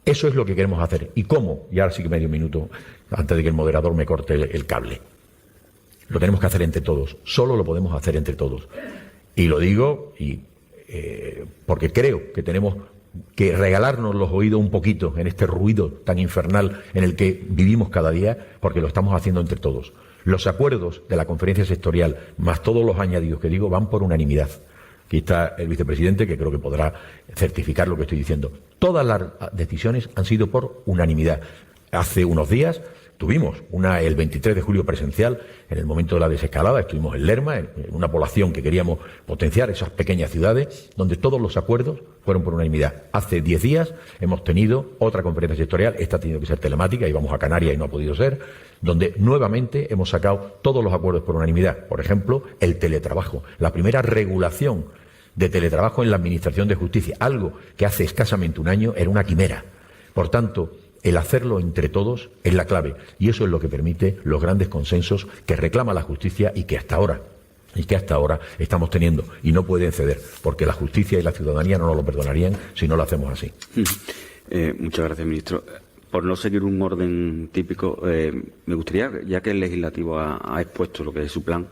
Speaker 6: eso es lo que queremos hacer. ¿Y cómo? Y ahora sí que medio minuto, antes de que el moderador me corte el cable. Lo tenemos que hacer entre todos. Solo lo podemos hacer entre todos. Y lo digo porque creo que tenemos que regalarnos los oídos un poquito en este ruido tan infernal en el que vivimos cada día, porque lo estamos haciendo entre todos. Los acuerdos de la conferencia sectorial, más todos los añadidos que digo, van por unanimidad. Aquí está el vicepresidente, que creo que podrá certificar lo que estoy diciendo. Todas las decisiones han sido por unanimidad. Hace unos días tuvimos el 23 de julio presencial, en el momento de la desescalada, estuvimos en Lerma, en una población que queríamos potenciar, esas pequeñas ciudades, donde todos los acuerdos fueron por unanimidad. Hace 10 días hemos tenido otra conferencia sectorial, esta ha tenido que ser telemática, íbamos a Canarias y no ha podido ser, donde nuevamente hemos sacado todos los acuerdos por unanimidad. Por ejemplo, el teletrabajo, la primera regulación de teletrabajo en la Administración de Justicia, algo que hace escasamente un año era una quimera. Por tanto, El hacerlo entre todos es la clave y eso es lo que permite los grandes consensos que reclama la justicia y que hasta ahora estamos teniendo, y no pueden ceder, porque la justicia y la ciudadanía no nos lo perdonarían si no lo hacemos así.
Speaker 3: Muchas gracias, ministro. Por no seguir un orden típico, me gustaría, ya que el Legislativo ha expuesto lo que es su plan,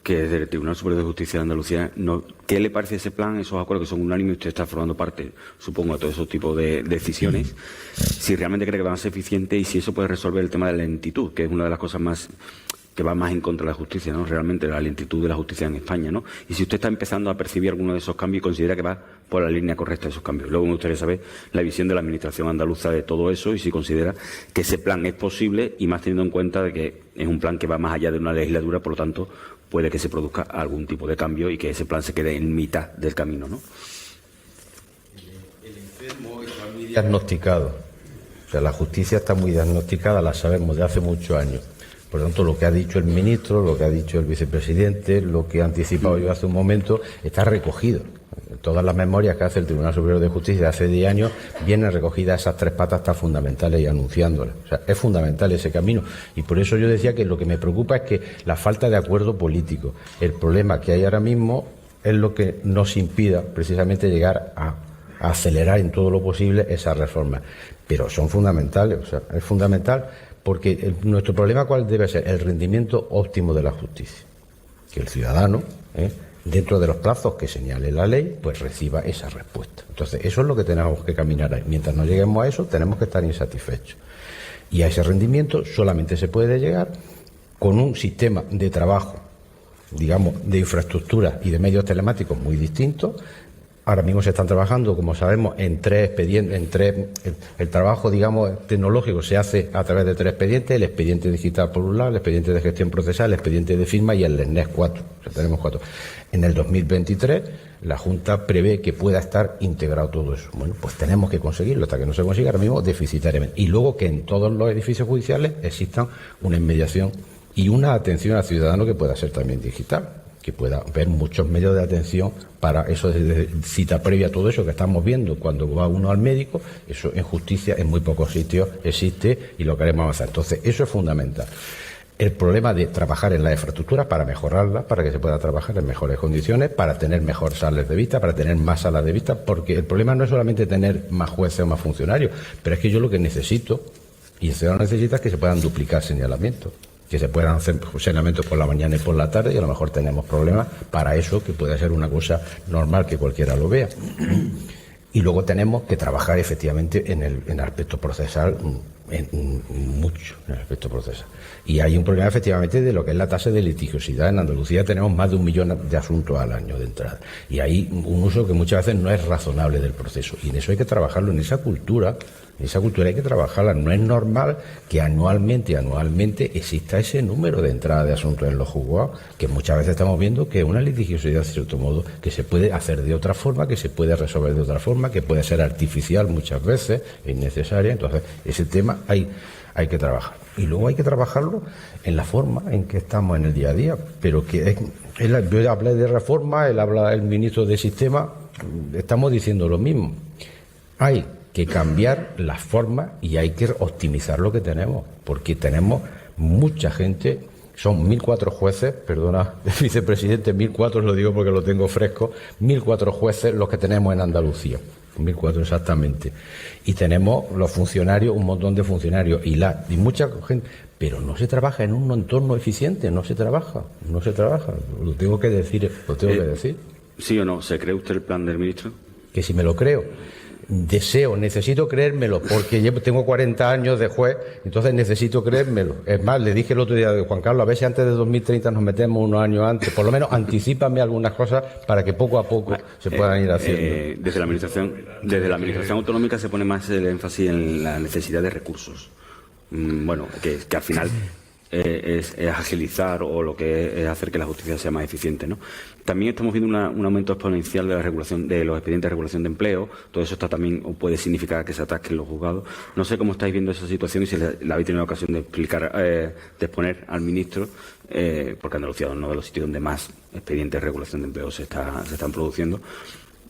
Speaker 3: que es del Tribunal Superior de Justicia de Andalucía, ¿qué le parece ese plan, esos acuerdos que son unánimes? Usted está formando parte, supongo, de todo ese tipo de decisiones. Si realmente cree que van a ser eficientes y si eso puede resolver el tema de la lentitud, que es una de las cosas más que va más en contra de la justicia, ¿no? Realmente la lentitud de la justicia en España, ¿no? Y si usted está empezando a percibir alguno de esos cambios y considera que va por la línea correcta de esos cambios. Luego me gustaría saber la visión de la Administración andaluza de todo eso y si considera que ese plan es posible y más teniendo en cuenta de que es un plan que va más allá de una legislatura, por lo tanto puede que se produzca algún tipo de cambio y que ese plan se quede en mitad del camino, ¿no?
Speaker 5: El enfermo está muy diagnosticado. O sea, la justicia está muy diagnosticada, la sabemos de hace muchos años. Por lo tanto, lo que ha dicho el ministro, lo que ha dicho el vicepresidente, lo que ha anticipado yo hace un momento, está recogido. Todas las memorias que hace el Tribunal Superior de Justicia de hace 10 años vienen recogidas esas 3 patas tan fundamentales y anunciándolas. O sea, es fundamental ese camino. Y por eso yo decía que lo que me preocupa es que la falta de acuerdo político, el problema que hay ahora mismo es lo que nos impida precisamente llegar a acelerar en todo lo posible esas reformas. Pero son fundamentales, o sea, es fundamental. Porque nuestro problema, ¿cuál debe ser? El rendimiento óptimo de la justicia. Que el ciudadano, dentro de los plazos que señale la ley, pues reciba esa respuesta. Entonces, eso es lo que tenemos que caminar ahí. Mientras no lleguemos a eso, tenemos que estar insatisfechos. Y a ese rendimiento solamente se puede llegar con un sistema de trabajo, digamos, de infraestructura y de medios telemáticos muy distintos. Ahora mismo se están trabajando, como sabemos, en 3 expedientes, el trabajo, digamos, tecnológico se hace a través de 3 expedientes, el expediente digital por un lado, el expediente de gestión procesal, el expediente de firma y el LENES 4. O sea, tenemos 4. En el 2023 la Junta prevé que pueda estar integrado todo eso. Bueno, pues tenemos que conseguirlo, hasta que no se consiga ahora mismo deficitariamente. Y luego que en todos los edificios judiciales existan una inmediación y una atención al ciudadano que pueda ser también digital, que pueda haber muchos medios de atención para eso, de cita previa, todo eso que estamos viendo cuando va uno al médico. Eso en justicia en muy pocos sitios existe y lo queremos avanzar. Entonces, eso es fundamental. El problema de trabajar en la infraestructura para mejorarla, para que se pueda trabajar en mejores condiciones, para tener mejor salas de vista, para tener más salas de vista, porque el problema no es solamente tener más jueces o más funcionarios, pero es que yo lo que necesito, y el ciudadano necesita, es que se puedan duplicar señalamientos, que se puedan hacer señalamientos por la mañana y por la tarde, y a lo mejor tenemos problemas para eso, que puede ser una cosa normal que cualquiera lo vea. Y luego tenemos que trabajar efectivamente en el aspecto procesal, mucho en el aspecto procesal. Y hay un problema efectivamente de lo que es la tasa de litigiosidad. En Andalucía tenemos más de 1 millón de asuntos al año de entrada. Y hay un uso que muchas veces no es razonable del proceso. Y en eso hay que trabajarlo, en esa cultura. Esa cultura hay que trabajarla. No es normal que anualmente exista ese número de entrada de asuntos en los juzgados, que muchas veces estamos viendo que una litigiosidad, de cierto modo, que se puede hacer de otra forma, que se puede resolver de otra forma, que puede ser artificial muchas veces, innecesaria. Entonces, ese tema hay que trabajar. Y luego hay que trabajarlo en la forma en que estamos en el día a día. Pero que yo hablé de reforma, él habla el ministro de Sistema, estamos diciendo lo mismo. Hay que cambiar las formas y hay que optimizar lo que tenemos, porque tenemos mucha gente, son 1.004 jueces, perdona, vicepresidente, 1.004, lo digo porque lo tengo fresco, 1.004 jueces los que tenemos en Andalucía, 1.004 exactamente, y tenemos los funcionarios, un montón de funcionarios, y mucha gente, pero no se trabaja en un entorno eficiente, no se trabaja, lo tengo que decir,
Speaker 3: ¿Sí o no? ¿Se cree usted el plan del ministro?
Speaker 5: Que si me lo creo. Necesito creérmelo, porque yo tengo 40 años de juez, entonces necesito creérmelo. Es más, le dije el otro día a Juan Carlos, a ver si antes de 2030 nos metemos unos años antes, por lo menos anticípame algunas cosas para que poco a poco se puedan ir haciendo.
Speaker 3: Desde la administración autonómica se pone más el énfasis en la necesidad de recursos. Bueno, que al final es agilizar o lo que es hacer que la justicia sea más eficiente, ¿no? También estamos viendo un aumento exponencial de la regulación de los expedientes de regulación de empleo. Todo eso también puede significar que se atasquen los juzgados. No sé cómo estáis viendo esa situación y si la habéis tenido ocasión de explicar, de exponer al ministro, porque Andalucía es uno de los sitios donde más expedientes de regulación de empleo se están produciendo.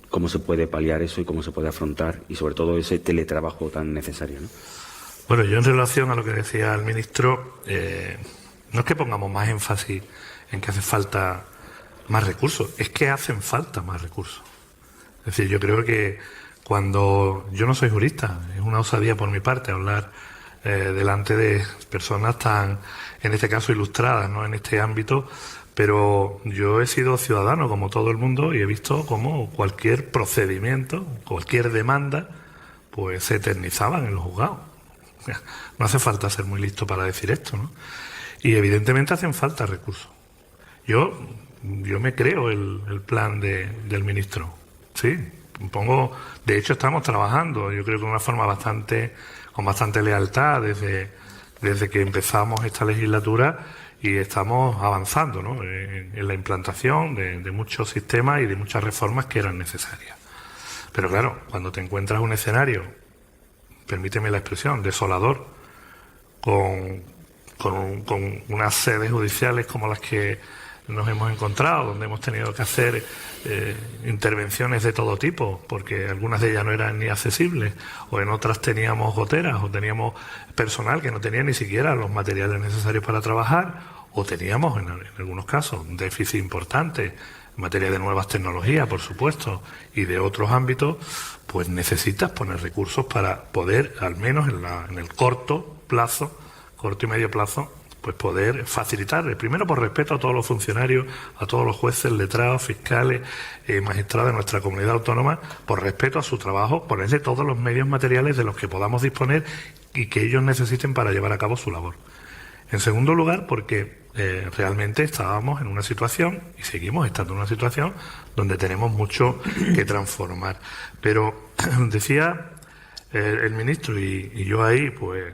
Speaker 3: cómo se puede paliar eso y cómo se puede afrontar, y sobre todo ese teletrabajo tan necesario, ¿no?
Speaker 4: Bueno, yo en relación a lo que decía el ministro, no es que pongamos más énfasis en que hace falta más recursos, es que hacen falta más recursos. Es decir, yo creo que cuando yo no soy jurista, es una osadía por mi parte hablar delante de personas tan, en este caso, ilustradas, ¿no?, en este ámbito, pero yo he sido ciudadano como todo el mundo y he visto cómo cualquier procedimiento, cualquier demanda, pues se eternizaban en los juzgados. No hace falta ser muy listo para decir esto, ¿no? Y evidentemente hacen falta recursos. Yo me creo el plan del ministro, sí. De hecho estamos trabajando, yo creo que de una forma con bastante lealtad desde que empezamos esta legislatura, y estamos avanzando, ¿no?, en la implantación de muchos sistemas y de muchas reformas que eran necesarias. Pero claro, cuando te encuentras un escenario, permíteme la expresión, desolador, con unas sedes judiciales como las que nos hemos encontrado, donde hemos tenido que hacer intervenciones de todo tipo, porque algunas de ellas no eran ni accesibles, o en otras teníamos goteras, o teníamos personal que no tenía ni siquiera los materiales necesarios para trabajar, o teníamos, en algunos casos, un déficit importante en materia de nuevas tecnologías, por supuesto, y de otros ámbitos, pues necesitas poner recursos para poder, al menos en el corto y medio plazo, pues poder facilitar, primero por respeto a todos los funcionarios, a todos los jueces, letrados, fiscales, magistrados de nuestra comunidad autónoma, por respeto a su trabajo, ponerle todos los medios materiales de los que podamos disponer y que ellos necesiten para llevar a cabo su labor. En segundo lugar, porque realmente estábamos en una situación, y seguimos estando en una situación, donde tenemos mucho que transformar. Pero decía el ministro, y yo ahí, pues,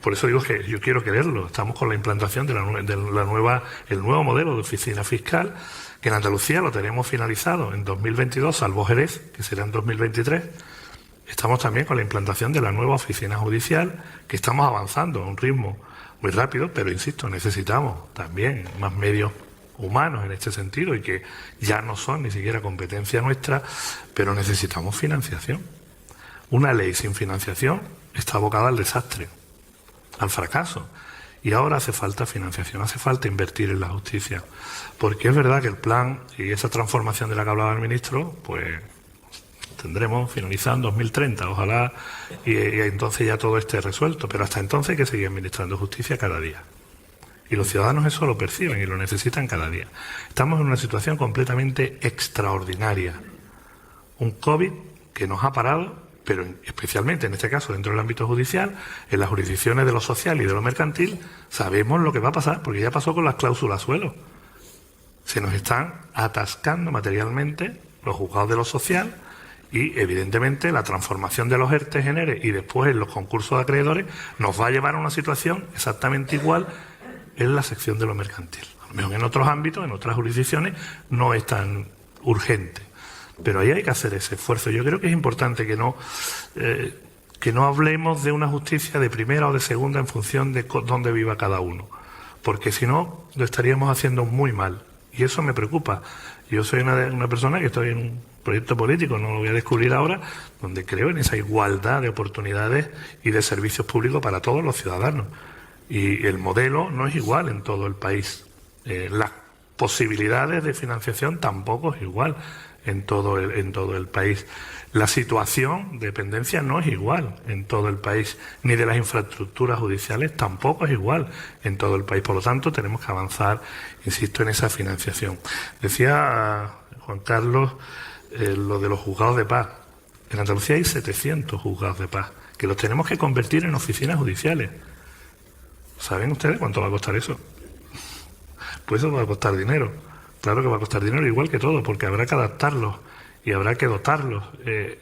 Speaker 4: por eso digo que yo quiero creerlo. Estamos con la implantación el nuevo modelo de oficina fiscal, que en Andalucía lo tenemos finalizado en 2022, salvo Jerez, que será en 2023. Estamos también con la implantación de la nueva oficina judicial, que estamos avanzando a un ritmo muy rápido, pero insisto, necesitamos también más medios humanos en este sentido, y que ya no son ni siquiera competencia nuestra, pero necesitamos financiación. Una ley sin financiación está abocada al desastre, al fracaso. Y ahora hace falta financiación, hace falta invertir en la justicia. Porque es verdad que el plan y esa transformación de la que hablaba el ministro, pues tendremos finalizado en 2030, ojalá, y entonces ya todo esté resuelto. Pero hasta entonces hay que seguir administrando justicia cada día. Y los ciudadanos eso lo perciben y lo necesitan cada día. Estamos en una situación completamente extraordinaria. Un COVID que nos ha parado, pero especialmente en este caso dentro del ámbito judicial, en las jurisdicciones de lo social y de lo mercantil, sabemos lo que va a pasar, porque ya pasó con las cláusulas suelo. Se nos están atascando materialmente los juzgados de lo social, y evidentemente la transformación de los ERTE genere y después en los concursos de acreedores nos va a llevar a una situación exactamente igual en la sección de lo mercantil. A lo mejor en otros ámbitos, en otras jurisdicciones, no es tan urgente. Pero ahí hay que hacer ese esfuerzo. Yo creo que es importante que no hablemos de una justicia de primera o de segunda en función de dónde viva cada uno, porque si no lo estaríamos haciendo muy mal, y eso me preocupa. Yo soy una persona que estoy en un proyecto político, no lo voy a descubrir ahora, donde creo en esa igualdad de oportunidades y de servicios públicos para todos los ciudadanos, y el modelo no es igual en todo el país. Las posibilidades de financiación tampoco es igual en todo el país. La situación de dependencia no es igual en todo el país, ni de las infraestructuras judiciales tampoco es igual en todo el país. Por lo tanto, tenemos que avanzar, insisto, en esa financiación. Decía Juan Carlos lo de los juzgados de paz. En Andalucía hay 700 juzgados de paz, que los tenemos que convertir en oficinas judiciales. ¿Saben ustedes cuánto va a costar eso? Pues eso va a costar dinero. Claro que va a costar dinero, igual que todo, porque habrá que adaptarlos y habrá que dotarlos.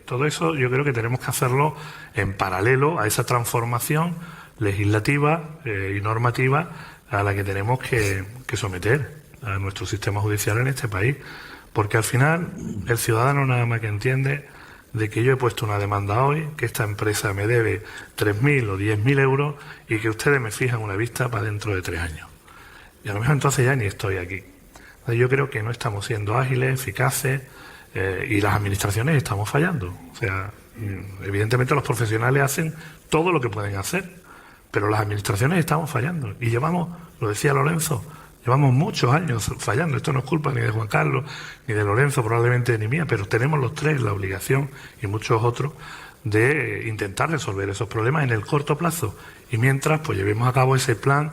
Speaker 4: Todo eso yo creo que tenemos que hacerlo en paralelo a esa transformación legislativa y normativa a la que tenemos que someter a nuestro sistema judicial en este país. Porque al final el ciudadano nada más que entiende de que yo he puesto una demanda hoy, que esta empresa me debe 3.000 o 10.000 euros y que ustedes me fijan una vista para dentro de 3 años. Y a lo mejor entonces ya ni estoy aquí. Yo creo que no estamos siendo ágiles, eficaces, y las administraciones estamos fallando. O sea, evidentemente los profesionales hacen todo lo que pueden hacer, pero las administraciones estamos fallando. Y llevamos, lo decía Lorenzo, llevamos muchos años fallando. Esto no es culpa ni de Juan Carlos, ni de Lorenzo, probablemente ni mía, pero tenemos los tres la obligación, y muchos otros, de intentar resolver esos problemas en el corto plazo. Y mientras, pues llevemos a cabo ese plan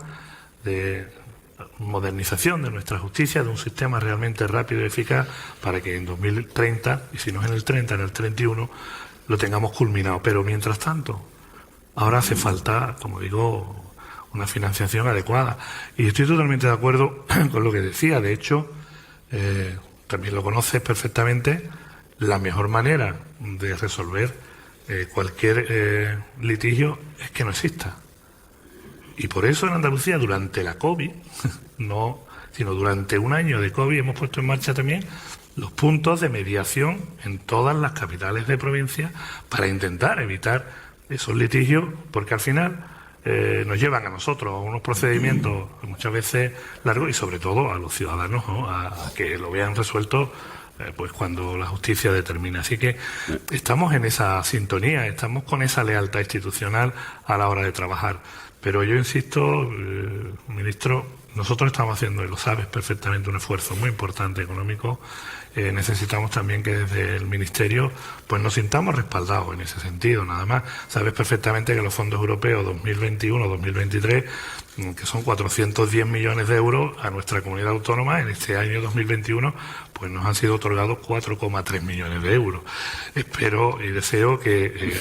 Speaker 4: de modernización de nuestra justicia, de un sistema realmente rápido y eficaz, para que en 2030, y si no es en el 30, en el 31, lo tengamos culminado. Pero mientras tanto, ahora hace falta, como digo, una financiación adecuada. Y estoy totalmente de acuerdo con lo que decía. De hecho, también lo conoces perfectamente, la mejor manera de resolver cualquier litigio es que no exista. Y por eso en Andalucía, durante la COVID, no, sino durante un año de COVID, hemos puesto en marcha también los puntos de mediación en todas las capitales de provincia para intentar evitar esos litigios, porque al final nos llevan a nosotros a unos procedimientos muchas veces largos y sobre todo a los ciudadanos, ¿no? a que lo vean resuelto pues cuando la justicia determina. Así que estamos en esa sintonía, estamos con esa lealtad institucional a la hora de trabajar. Pero yo insisto, ministro, nosotros estamos haciendo, y lo sabes perfectamente, un esfuerzo muy importante económico. Necesitamos también que desde el Ministerio pues nos sintamos respaldados en ese sentido, nada más. Sabes perfectamente que los fondos europeos 2021-2023, que son 410 millones de euros a nuestra comunidad autónoma, en este año 2021 pues nos han sido otorgados 4,3 millones de euros. Espero y deseo que...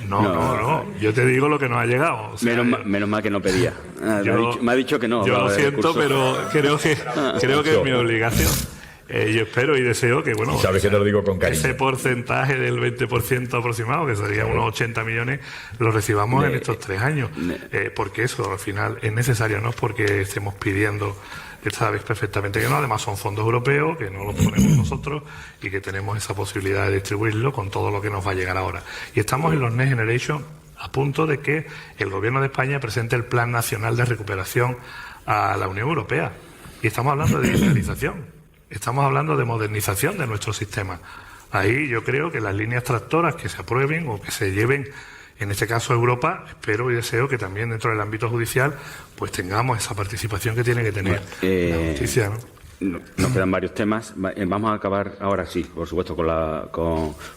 Speaker 4: No, yo te digo lo que nos ha llegado. O sea,
Speaker 3: menos mal que no pedía. Me ha dicho que no.
Speaker 4: Yo lo siento, pero creo que es mi obligación. Yo espero y deseo que, bueno,
Speaker 6: sabes que te lo digo con cariño,
Speaker 4: ese porcentaje del 20% aproximado, que sería unos 80 millones, lo recibamos en estos 3 años. Porque eso, al final, es necesario, no es porque estemos pidiendo, que sabes perfectamente que no, además son fondos europeos, que no los ponemos nosotros y que tenemos esa posibilidad de distribuirlo con todo lo que nos va a llegar ahora. Y estamos en los Next Generation a punto de que el Gobierno de España presente el Plan Nacional de Recuperación a la Unión Europea. Y estamos hablando de digitalización. Estamos hablando de modernización de nuestro sistema. Ahí yo creo que las líneas tractoras que se aprueben o que se lleven, en este caso a Europa, espero y deseo que también dentro del ámbito judicial pues tengamos esa participación que tiene que tener la justicia, ¿no?
Speaker 3: Nos quedan varios temas. Vamos a acabar ahora sí, por supuesto,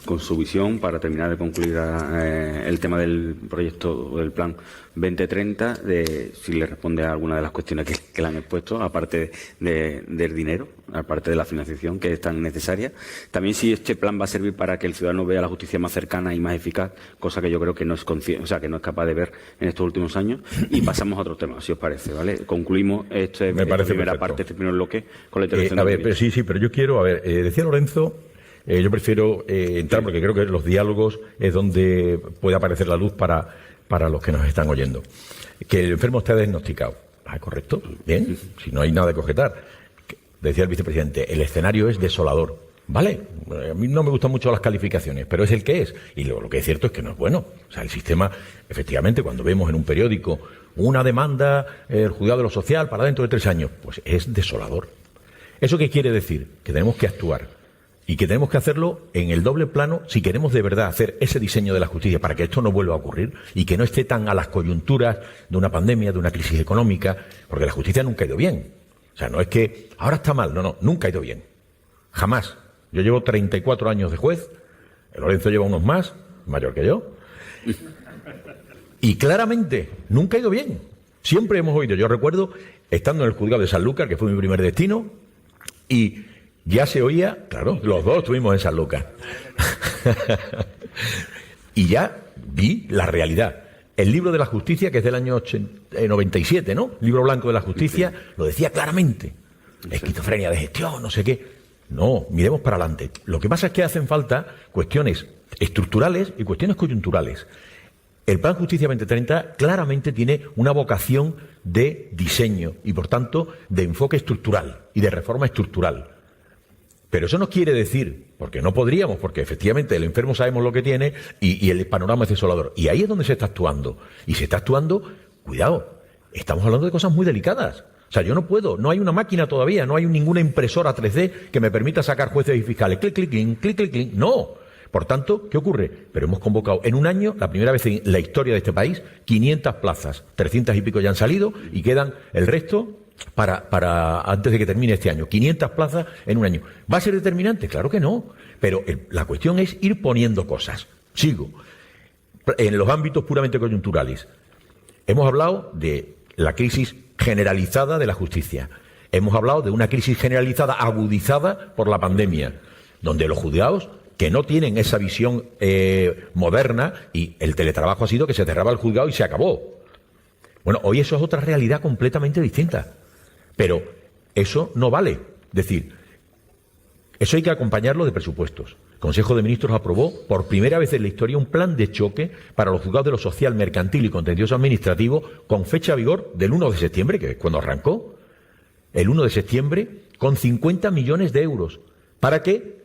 Speaker 3: con su visión para terminar de concluir el tema del proyecto del plan 2030, de si le responde a alguna de las cuestiones que le han expuesto, aparte del dinero, aparte de la financiación que es tan necesaria. También si este plan va a servir para que el ciudadano vea la justicia más cercana y más eficaz, cosa que yo creo que no es que no es capaz de ver en estos últimos años. Y pasamos a otro tema, si os parece, ¿vale? Concluimos esta primera parte, este primer bloque, con la intervención
Speaker 6: pero yo quiero, decía Lorenzo, yo prefiero entrar porque creo que los diálogos es donde puede aparecer la luz para los que nos están oyendo. Que el enfermo está diagnosticado. Correcto, bien, si no hay nada que objetar. Decía el vicepresidente, el escenario es desolador. Vale, a mí no me gustan mucho las calificaciones, pero es el que es. Y lo que es cierto es que no es bueno. O sea, el sistema, efectivamente, cuando vemos en un periódico una demanda, el juzgado de lo social para dentro de 3 años, pues es desolador. ¿Eso qué quiere decir? Que tenemos que actuar y que tenemos que hacerlo en el doble plano si queremos de verdad hacer ese diseño de la justicia para que esto no vuelva a ocurrir y que no esté tan a las coyunturas de una pandemia, de una crisis económica, porque la justicia nunca ha ido bien. O sea, no es que ahora está mal, no, nunca ha ido bien. Jamás. Yo llevo 34 años de juez, Lorenzo lleva unos más, mayor que yo, y claramente nunca ha ido bien. Siempre hemos oído, yo recuerdo, estando en el juzgado de Sanlúcar, que fue mi primer destino, y ya se oía, claro, los dos estuvimos en Sanlúcar, y ya vi la realidad. El libro de la justicia, que es del año 97, ¿no? Libro blanco de la justicia, lo decía claramente. Esquizofrenia de gestión, no sé qué. No, miremos para adelante. Lo que pasa es que hacen falta cuestiones estructurales y cuestiones coyunturales. El Plan Justicia 2030 claramente tiene una vocación de diseño y, por tanto, de enfoque estructural y de reforma estructural. Pero eso no quiere decir, porque no podríamos, porque efectivamente el enfermo sabemos lo que tiene y el panorama es desolador. Y ahí es donde se está actuando. Y se está actuando, cuidado, estamos hablando de cosas muy delicadas. O sea, yo no puedo, no hay una máquina todavía, no hay ninguna impresora 3D que me permita sacar jueces y fiscales. Clic, clic, clic, clic, clic, clic. No. Por tanto, ¿qué ocurre? Pero hemos convocado en un año, la primera vez en la historia de este país, 500 plazas. 300 y pico ya han salido y quedan el resto para antes de que termine este año. 500 plazas en un año. ¿Va a ser determinante? Claro que no. Pero la cuestión es ir poniendo cosas. Sigo. En los ámbitos puramente coyunturales. Hemos hablado de la crisis generalizada de la justicia. Hemos hablado de una crisis generalizada agudizada por la pandemia, donde los juzgados que no tienen esa visión moderna, y el teletrabajo ha sido que se cerraba el juzgado y se acabó. Bueno, hoy eso es otra realidad completamente distinta. Pero eso no vale. Es decir, eso hay que acompañarlo de presupuestos. El Consejo de Ministros aprobó por primera vez en la historia un plan de choque para los juzgados de lo social, mercantil y contencioso administrativo con fecha de vigor del 1 de septiembre, que es cuando arrancó, el 1 de septiembre, con 50 millones de euros. ¿Para qué?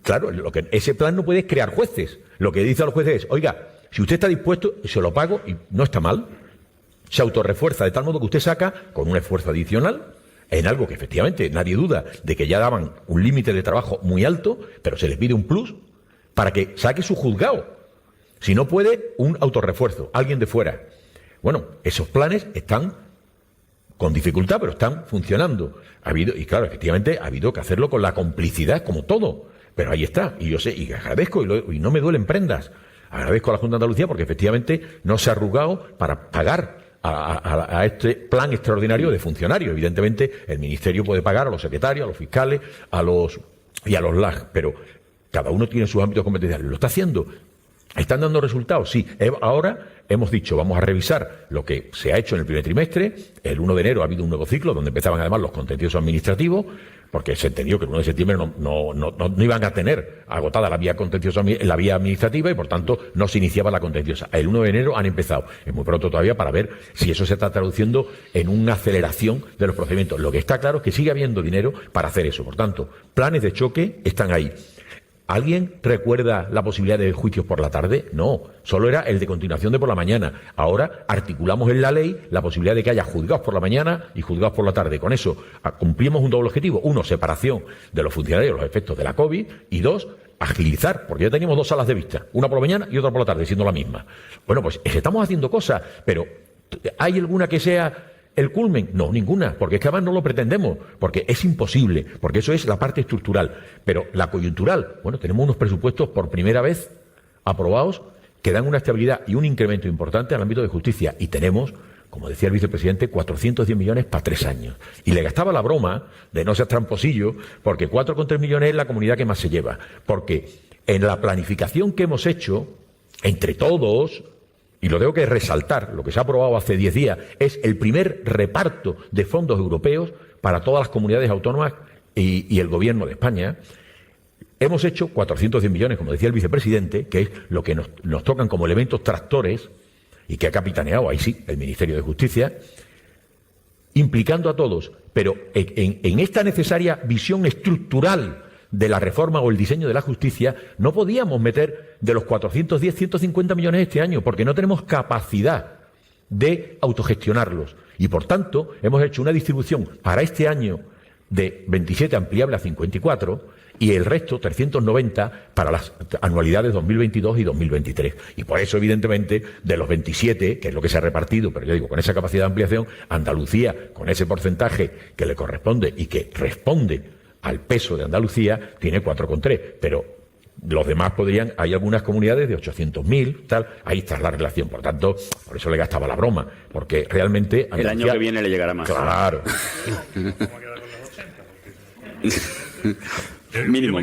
Speaker 6: Claro, ese plan no puede crear jueces. Lo que dice a los jueces es, oiga, si usted está dispuesto, se lo pago y no está mal. Se autorrefuerza de tal modo que usted saca, con un esfuerzo adicional, en algo que efectivamente nadie duda de que ya daban un límite de trabajo muy alto, pero se les pide un plus para que saque su juzgado. Si no puede, un autorrefuerzo, alguien de fuera. Bueno, esos planes están con dificultad, pero están funcionando. Y claro, efectivamente ha habido que hacerlo con la complicidad, como todo. Pero ahí está, y yo sé, y agradezco, y no me duelen prendas. Agradezco a la Junta de Andalucía porque efectivamente no se ha arrugado para pagar a este plan extraordinario de funcionarios. Evidentemente, el Ministerio puede pagar a los secretarios, a los fiscales, a los LAG, pero cada uno tiene sus ámbitos competenciales. ¿Lo está haciendo? ¿Están dando resultados? Sí. Ahora hemos dicho, vamos a revisar lo que se ha hecho en el primer trimestre. El 1 de enero ha habido un nuevo ciclo donde empezaban además los contenciosos administrativos, porque se entendió que el 1 de septiembre no iban a tener agotada la vía contenciosa, la vía administrativa, y por tanto no se iniciaba la contenciosa. El 1 de enero han empezado. Es muy pronto todavía para ver si eso se está traduciendo en una aceleración de los procedimientos. Lo que está claro es que sigue habiendo dinero para hacer eso. Por tanto, planes de choque están ahí. ¿Alguien recuerda la posibilidad de juicios por la tarde? No, solo era el de continuación de por la mañana. Ahora articulamos en la ley la posibilidad de que haya juzgados por la mañana y juzgados por la tarde. Con eso cumplimos un doble objetivo. Uno, separación de los funcionarios de los efectos de la COVID, y dos, agilizar, porque ya teníamos 2 salas de vista, una por la mañana y otra por la tarde, siendo la misma. Bueno, pues estamos haciendo cosas, pero ¿hay alguna que sea el culmen? No, ninguna, porque es que además no lo pretendemos, porque es imposible, porque eso es la parte estructural. Pero la coyuntural, bueno, tenemos unos presupuestos por primera vez aprobados que dan una estabilidad y un incremento importante al ámbito de justicia, y tenemos, como decía el vicepresidente, 410 millones para 3 años. Y le gastaba la broma de no ser tramposillo, porque 4,3 millones es la comunidad que más se lleva, porque en la planificación que hemos hecho entre todos, y lo tengo que resaltar, lo que se ha aprobado hace 10 días es el primer reparto de fondos europeos para todas las comunidades autónomas y el Gobierno de España. Hemos hecho 410 millones, como decía el vicepresidente, que es lo que nos tocan como elementos tractores, y que ha capitaneado, ahí sí, el Ministerio de Justicia, implicando a todos. Pero en esta necesaria visión estructural de la reforma o el diseño de la justicia, no podíamos meter de los 410, 150 millones este año, porque no tenemos capacidad de autogestionarlos. Y por tanto, hemos hecho una distribución para este año de 27 ampliable a 54, y el resto, 390, para las anualidades 2022 y 2023. Y por eso, evidentemente, de los 27, que es lo que se ha repartido, pero yo digo, con esa capacidad de ampliación, Andalucía, con ese porcentaje que le corresponde y que responde al peso de Andalucía, tiene 4,3, pero los demás hay algunas comunidades de 800.000, tal, ahí está la relación. Por tanto, por eso le gastaba la broma, porque realmente
Speaker 3: Andalucía, el año que viene le llegará más.
Speaker 6: Claro.
Speaker 3: Mínimo.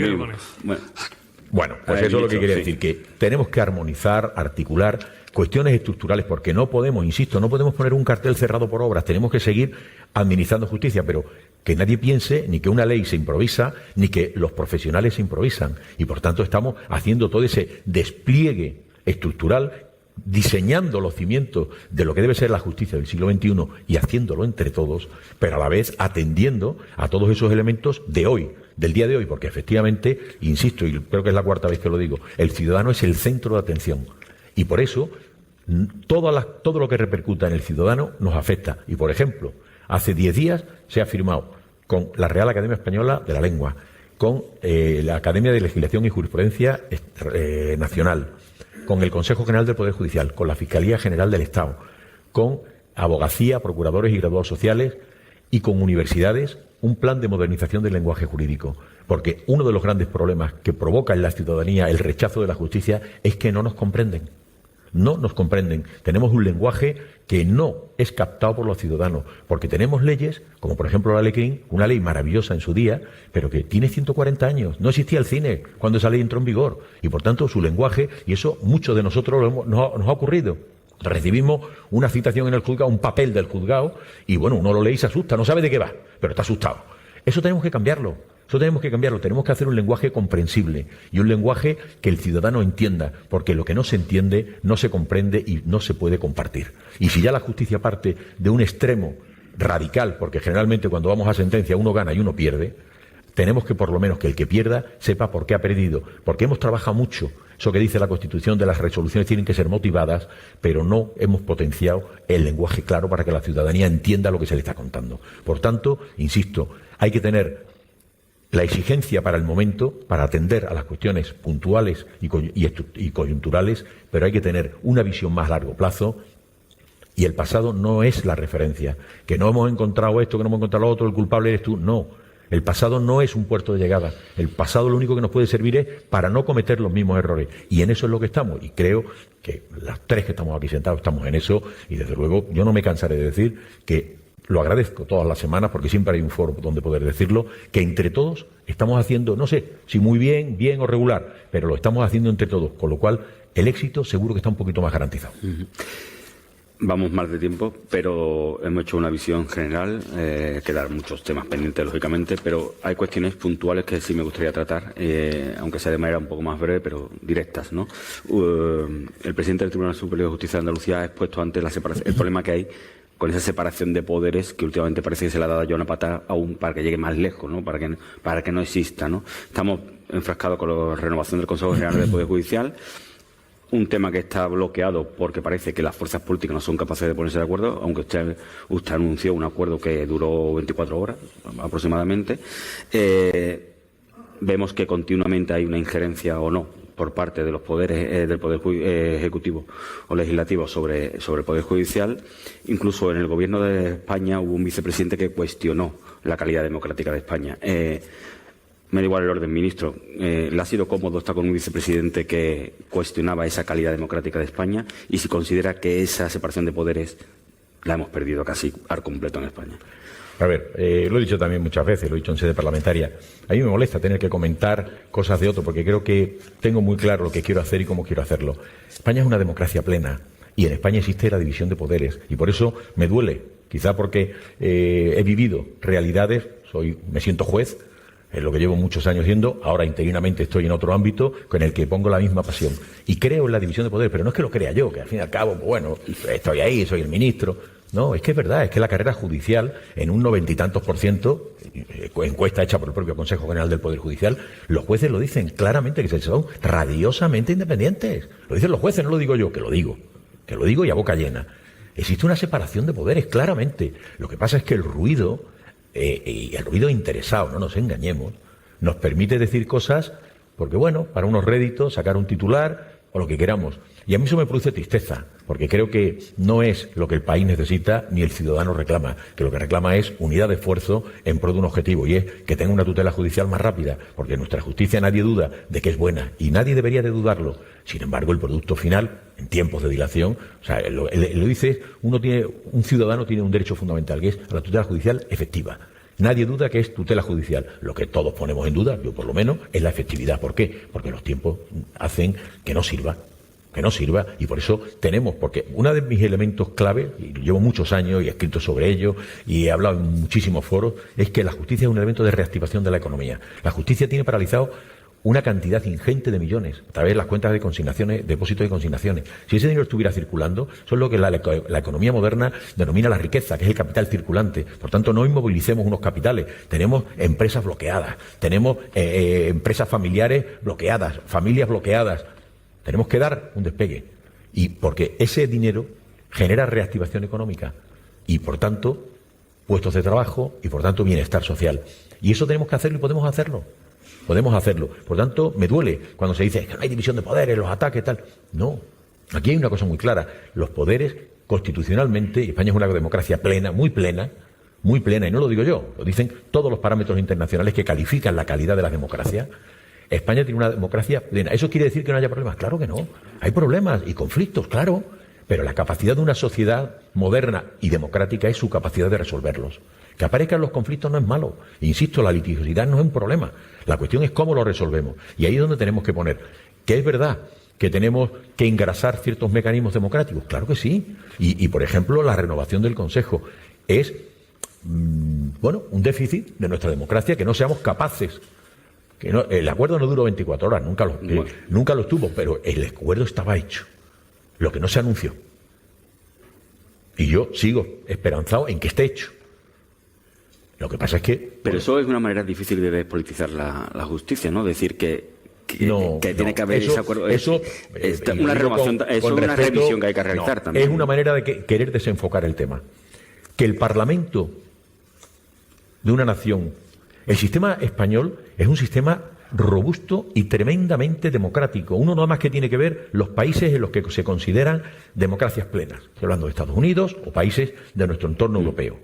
Speaker 6: Bueno, pues eso es lo que quería decir, que tenemos que armonizar, articular cuestiones estructurales, porque no podemos, insisto, no podemos poner un cartel cerrado por obras, tenemos que seguir administrando justicia, pero que nadie piense ni que una ley se improvisa, ni que los profesionales se improvisan, y por tanto estamos haciendo todo ese despliegue estructural, diseñando los cimientos de lo que debe ser la justicia del siglo XXI y haciéndolo entre todos, pero a la vez atendiendo a todos esos elementos de hoy, del día de hoy, porque efectivamente, insisto, y creo que es la 4ª vez que lo digo, el ciudadano es el centro de atención, y por eso todo lo que repercuta en el ciudadano nos afecta. Y por ejemplo, Hace 10 días se ha firmado con la Real Academia Española de la Lengua, con la Academia de Legislación y Jurisprudencia Nacional, con el Consejo General del Poder Judicial, con la Fiscalía General del Estado, con abogacía, procuradores y graduados sociales y con universidades, un plan de modernización del lenguaje jurídico. Porque uno de los grandes problemas que provoca en la ciudadanía el rechazo de la justicia es que no nos comprenden. No nos comprenden. Tenemos un lenguaje que no es captado por los ciudadanos, porque tenemos leyes, como por ejemplo la Ley Crin, una ley maravillosa en su día, pero que tiene 140 años. No existía el cine cuando esa ley entró en vigor. Y por tanto su lenguaje, y eso muchos de nosotros nos ha ocurrido. Recibimos una citación en el juzgado, un papel del juzgado, y bueno, uno lo lee y se asusta, no sabe de qué va, pero está asustado. Eso tenemos que cambiarlo. Tenemos que hacer un lenguaje comprensible y un lenguaje que el ciudadano entienda, porque lo que no se entiende no se comprende y no se puede compartir. Y si ya la justicia parte de un extremo radical, porque generalmente cuando vamos a sentencia uno gana y uno pierde, tenemos que por lo menos que el que pierda sepa por qué ha perdido, porque hemos trabajado mucho. Eso que dice la Constitución de las resoluciones tienen que ser motivadas, pero no hemos potenciado el lenguaje claro para que la ciudadanía entienda lo que se le está contando. Por tanto, insisto, hay que tener la exigencia para el momento, para atender a las cuestiones puntuales y coyunturales, pero hay que tener una visión más a largo plazo, y el pasado no es la referencia. Que no hemos encontrado esto, que no hemos encontrado lo otro, el culpable eres tú. No, el pasado no es un puerto de llegada. El pasado lo único que nos puede servir es para no cometer los mismos errores, y en eso es lo que estamos, y creo que las tres que estamos aquí sentados estamos en eso, y desde luego yo no me cansaré de decir que lo agradezco todas las semanas, porque siempre hay un foro donde poder decirlo, que entre todos estamos haciendo, no sé si muy bien, bien o regular, pero lo estamos haciendo entre todos, con lo cual el éxito seguro que está un poquito más garantizado.
Speaker 3: Vamos mal de tiempo, pero hemos hecho una visión general, quedan muchos temas pendientes, lógicamente, pero hay cuestiones puntuales que sí me gustaría tratar, aunque sea de manera un poco más breve, pero directas, ¿no? El presidente del Tribunal Superior de Justicia de Andalucía ha expuesto antes el problema que hay con esa separación de poderes que últimamente parece que se le ha dado ya una pata aún para que llegue más lejos, ¿no? Para que no exista, ¿no? Estamos enfrascados con la renovación del Consejo General del Poder Judicial, un tema que está bloqueado porque parece que las fuerzas políticas no son capaces de ponerse de acuerdo, aunque usted anunció un acuerdo que duró 24 horas aproximadamente. Vemos que continuamente hay una injerencia o no por parte de los poderes del Poder Ejecutivo o Legislativo sobre el Poder Judicial. Incluso en el Gobierno de España hubo un vicepresidente que cuestionó la calidad democrática de España. Me da igual el orden, ministro. ¿Le ha sido cómodo estar con un vicepresidente que cuestionaba esa calidad democrática de España? Y si considera que esa separación de poderes la hemos perdido casi al completo en España.
Speaker 6: A ver, lo he dicho también muchas veces, lo he dicho en sede parlamentaria. A mí me molesta tener que comentar cosas de otro, porque creo que tengo muy claro lo que quiero hacer y cómo quiero hacerlo. España es una democracia plena y en España existe la división de poderes, y por eso me duele, quizá porque he vivido realidades, me siento juez, es lo que llevo muchos años siendo, ahora interinamente estoy en otro ámbito con el que pongo la misma pasión. Y creo en la división de poderes, pero no es que lo crea yo, que al fin y al cabo, bueno, estoy ahí, soy el ministro. No, es que es verdad, es que la carrera judicial, en un 90 y tantos %, encuesta hecha por el propio Consejo General del Poder Judicial, los jueces lo dicen claramente, que son radiosamente independientes. Lo dicen los jueces, no lo digo yo, que lo digo y a boca llena. Existe una separación de poderes, claramente. Lo que pasa es que el ruido, y el ruido interesado, no nos engañemos, nos permite decir cosas porque, bueno, para unos réditos, sacar un titular o lo que queramos. Y a mí eso me produce tristeza, porque creo que no es lo que el país necesita ni el ciudadano reclama, que lo que reclama es unidad de esfuerzo en pro de un objetivo, y es que tenga una tutela judicial más rápida, porque nuestra justicia nadie duda de que es buena, y nadie debería de dudarlo. Sin embargo, el producto final, en tiempos de dilación, o sea, lo dice, un ciudadano tiene un derecho fundamental, que es a la tutela judicial efectiva. Nadie duda que es tutela judicial. Lo que todos ponemos en duda, yo por lo menos, es la efectividad. ¿Por qué? Porque los tiempos hacen que no sirva, y por eso tenemos, porque uno de mis elementos clave, y llevo muchos años y he escrito sobre ello y he hablado en muchísimos foros, es que la justicia es un elemento de reactivación de la economía. La justicia tiene paralizado una cantidad ingente de millones a través de las cuentas de consignaciones, depósitos y consignaciones. Si ese dinero estuviera circulando, eso es lo que la economía moderna denomina la riqueza, que es el capital circulante. Por tanto, no inmovilicemos unos capitales. Tenemos empresas bloqueadas, tenemos empresas familiares bloqueadas, familias bloqueadas. Tenemos que dar un despegue, y porque ese dinero genera reactivación económica, y por tanto puestos de trabajo y, por tanto, bienestar social. Y eso tenemos que hacerlo y podemos hacerlo. Podemos hacerlo. Por tanto, me duele cuando se dice que no hay división de poderes, los ataques, tal. No. Aquí hay una cosa muy clara. Los poderes, constitucionalmente, España es una democracia plena, y no lo digo yo, lo dicen todos los parámetros internacionales que califican la calidad de la democracia. España tiene una democracia plena. ¿Eso quiere decir que no haya problemas? Claro que no. Hay problemas y conflictos, claro. Pero la capacidad de una sociedad moderna y democrática es su capacidad de resolverlos. Que aparezcan los conflictos no es malo. Insisto, la litigiosidad no es un problema. La cuestión es cómo lo resolvemos. Y ahí es donde tenemos que poner. Que es verdad que tenemos que engrasar ciertos mecanismos democráticos. Claro que sí. Y por ejemplo, la renovación del Consejo es, un déficit de nuestra democracia, que no seamos capaces. Que no, el acuerdo no duró 24 horas, nunca lo estuvo, pero el acuerdo estaba hecho. Lo que no se anunció. Y yo sigo esperanzado en que esté hecho. Lo que pasa es que...
Speaker 3: Pero eso es una manera difícil de despolitizar la justicia, ¿no? Decir que tiene que haber ese acuerdo. Una renovación, es una revisión que hay que realizar también.
Speaker 6: Es una manera de querer desenfocar el tema. Que el Parlamento de una nación... El sistema español es un sistema robusto y tremendamente democrático. Uno nada más que tiene que ver los países en los que se consideran democracias plenas. Estoy hablando de Estados Unidos o países de nuestro entorno europeo.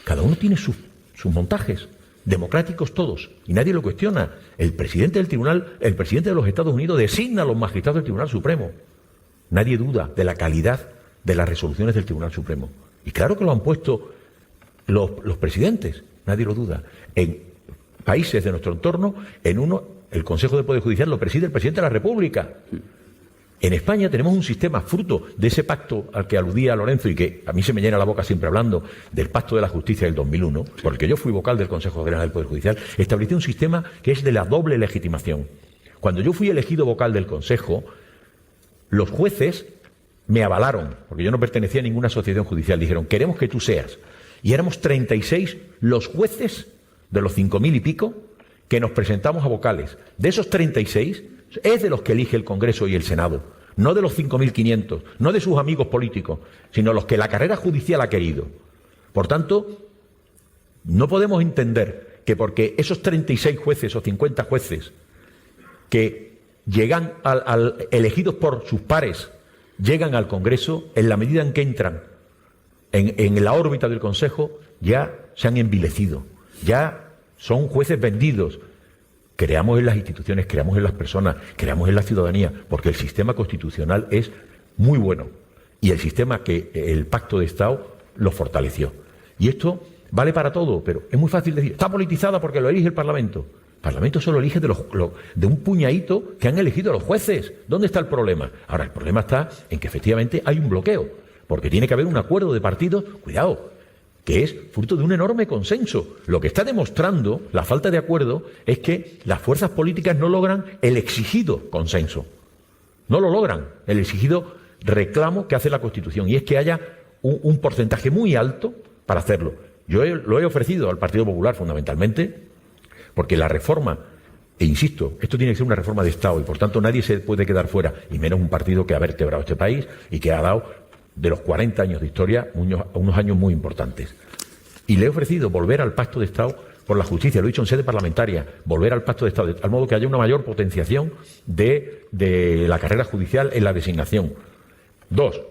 Speaker 6: Cada uno tiene sus montajes, democráticos todos, y nadie lo cuestiona. El presidente del tribunal, el presidente de los Estados Unidos designa a los magistrados del Tribunal Supremo. Nadie duda de la calidad de las resoluciones del Tribunal Supremo. Y claro que lo han puesto los presidentes, nadie lo duda. En países de nuestro entorno, el Consejo de Poder Judicial lo preside el presidente de la República. En España tenemos un sistema fruto de ese pacto al que aludía Lorenzo y que a mí se me llena la boca siempre hablando del Pacto de la Justicia del 2001, porque yo fui vocal del Consejo General del Poder Judicial, estableció un sistema que es de la doble legitimación. Cuando yo fui elegido vocal del Consejo, los jueces me avalaron, porque yo no pertenecía a ninguna asociación judicial, dijeron, queremos que tú seas. Y éramos 36 los jueces de los 5.000 y pico que nos presentamos a vocales. De esos 36 es de los que elige el Congreso y el Senado, no de los 5.500, no de sus amigos políticos, sino los que la carrera judicial ha querido. Por tanto, no podemos entender que porque esos 36 jueces o 50 jueces que llegan elegidos por sus pares, llegan al Congreso, en la medida en que entran en la órbita del Consejo, ya se han envilecido, ya son jueces vendidos. Creamos en las instituciones, creamos en las personas, creamos en la ciudadanía, porque el sistema constitucional es muy bueno y el sistema que el Pacto de Estado lo fortaleció. Y esto vale para todo, pero es muy fácil decir, está politizada porque lo elige el Parlamento. El Parlamento solo elige de un puñadito que han elegido los jueces. ¿Dónde está el problema? Ahora, el problema está en que efectivamente hay un bloqueo, porque tiene que haber un acuerdo de partidos, cuidado, que es fruto de un enorme consenso. Lo que está demostrando la falta de acuerdo es que las fuerzas políticas no logran el exigido consenso. No lo logran, el exigido reclamo que hace la Constitución, y es que haya un porcentaje muy alto para hacerlo. Yo lo he ofrecido al Partido Popular fundamentalmente, porque la reforma, e insisto, esto tiene que ser una reforma de Estado y por tanto nadie se puede quedar fuera, y menos un partido que ha vertebrado este país y que ha dado de los 40 años de historia unos años muy importantes. Y le he ofrecido volver al Pacto de Estado por la justicia, lo he dicho en sede parlamentaria, volver al Pacto de Estado, de tal modo que haya una mayor potenciación de la carrera judicial en la designación. 2,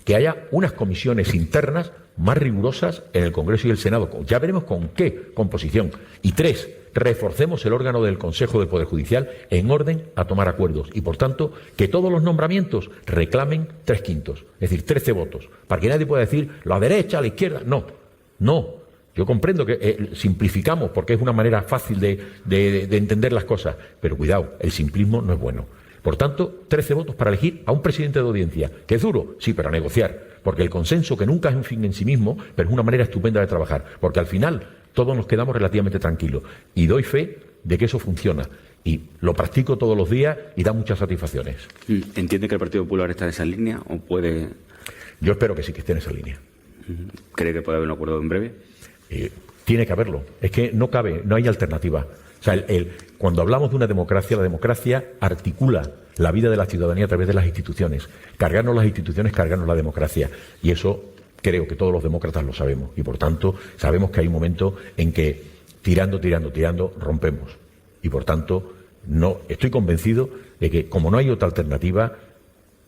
Speaker 6: que haya unas comisiones internas más rigurosas en el Congreso y el Senado. Ya veremos con qué composición. Y 3, reforcemos el órgano del Consejo del Poder Judicial en orden a tomar acuerdos. Y, por tanto, que todos los nombramientos reclamen 3/5, es decir, 13 votos. Para que nadie pueda decir, la derecha, la izquierda. No. Yo comprendo que simplificamos porque es una manera fácil de entender las cosas. Pero cuidado, el simplismo no es bueno. Por tanto, 13 votos para elegir a un presidente de audiencia. ¿Que es duro? Sí, pero a negociar. Porque el consenso, que nunca es un fin en sí mismo, pero es una manera estupenda de trabajar. Porque al final todos nos quedamos relativamente tranquilos. Y doy fe de que eso funciona. Y lo practico todos los días y da muchas satisfacciones.
Speaker 3: ¿Entiende que el Partido Popular está en esa línea o puede...?
Speaker 6: Yo espero que sí, que esté en esa línea.
Speaker 3: ¿Cree que puede haber un acuerdo en breve?
Speaker 6: Tiene que haberlo. Es que no cabe, no hay alternativa. O sea, cuando hablamos de una democracia, la democracia articula la vida de la ciudadanía a través de las instituciones. Cargarnos las instituciones, cargarnos la democracia. Y eso creo que todos los demócratas lo sabemos y, por tanto, sabemos que hay un momento en que tirando, rompemos. Y, por tanto, no estoy convencido de que, como no hay otra alternativa,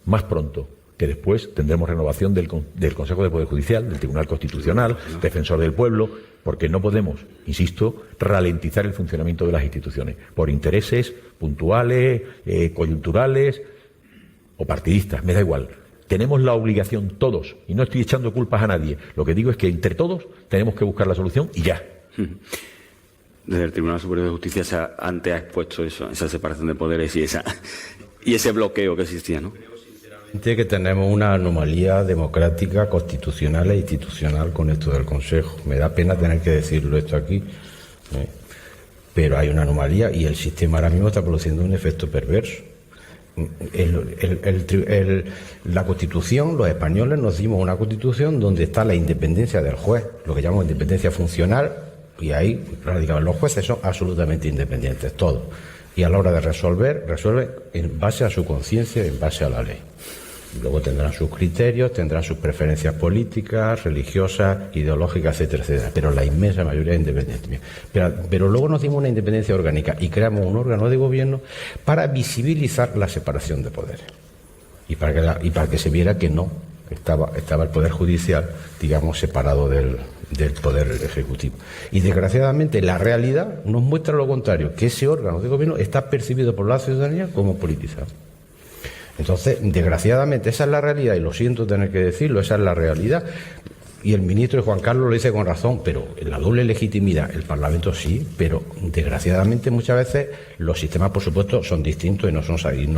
Speaker 6: más pronto que después tendremos renovación del Consejo de Poder Judicial, del Tribunal Constitucional, Defensor del Pueblo, porque no podemos, insisto, ralentizar el funcionamiento de las instituciones por intereses puntuales, coyunturales o partidistas, me da igual. Tenemos la obligación todos, y no estoy echando culpas a nadie, lo que digo es que entre todos tenemos que buscar la solución y ya.
Speaker 3: Desde el Tribunal Superior de Justicia antes ha expuesto eso, esa separación de poderes y ese bloqueo que existía, ¿no?
Speaker 5: Que tenemos una anomalía democrática, constitucional e institucional con esto del Consejo. Me da pena tener que decirlo esto aquí, pero hay una anomalía y el sistema ahora mismo está produciendo un efecto perverso. La Constitución, los españoles nos dimos una Constitución donde está la independencia del juez, lo que llamamos independencia funcional, y ahí radicaban los jueces, son absolutamente independientes, todos. Y a la hora de resuelven en base a su conciencia, en base a la ley. Luego tendrán sus criterios, tendrán sus preferencias políticas, religiosas, ideológicas, etcétera, etcétera. Pero la inmensa mayoría es independiente. Pero luego nos dimos una independencia orgánica y creamos un órgano de gobierno para visibilizar la separación de poderes. Y para que se viera que no estaba el Poder Judicial, digamos, separado del Poder Ejecutivo. Y desgraciadamente la realidad nos muestra lo contrario, que ese órgano de gobierno está percibido por la ciudadanía como politizado. Entonces, desgraciadamente, esa es la realidad, y lo siento tener que decirlo, esa es la realidad. Y el ministro Juan Carlos lo dice con razón, pero la doble legitimidad, el Parlamento sí, pero desgraciadamente muchas veces los sistemas, por supuesto, son distintos y no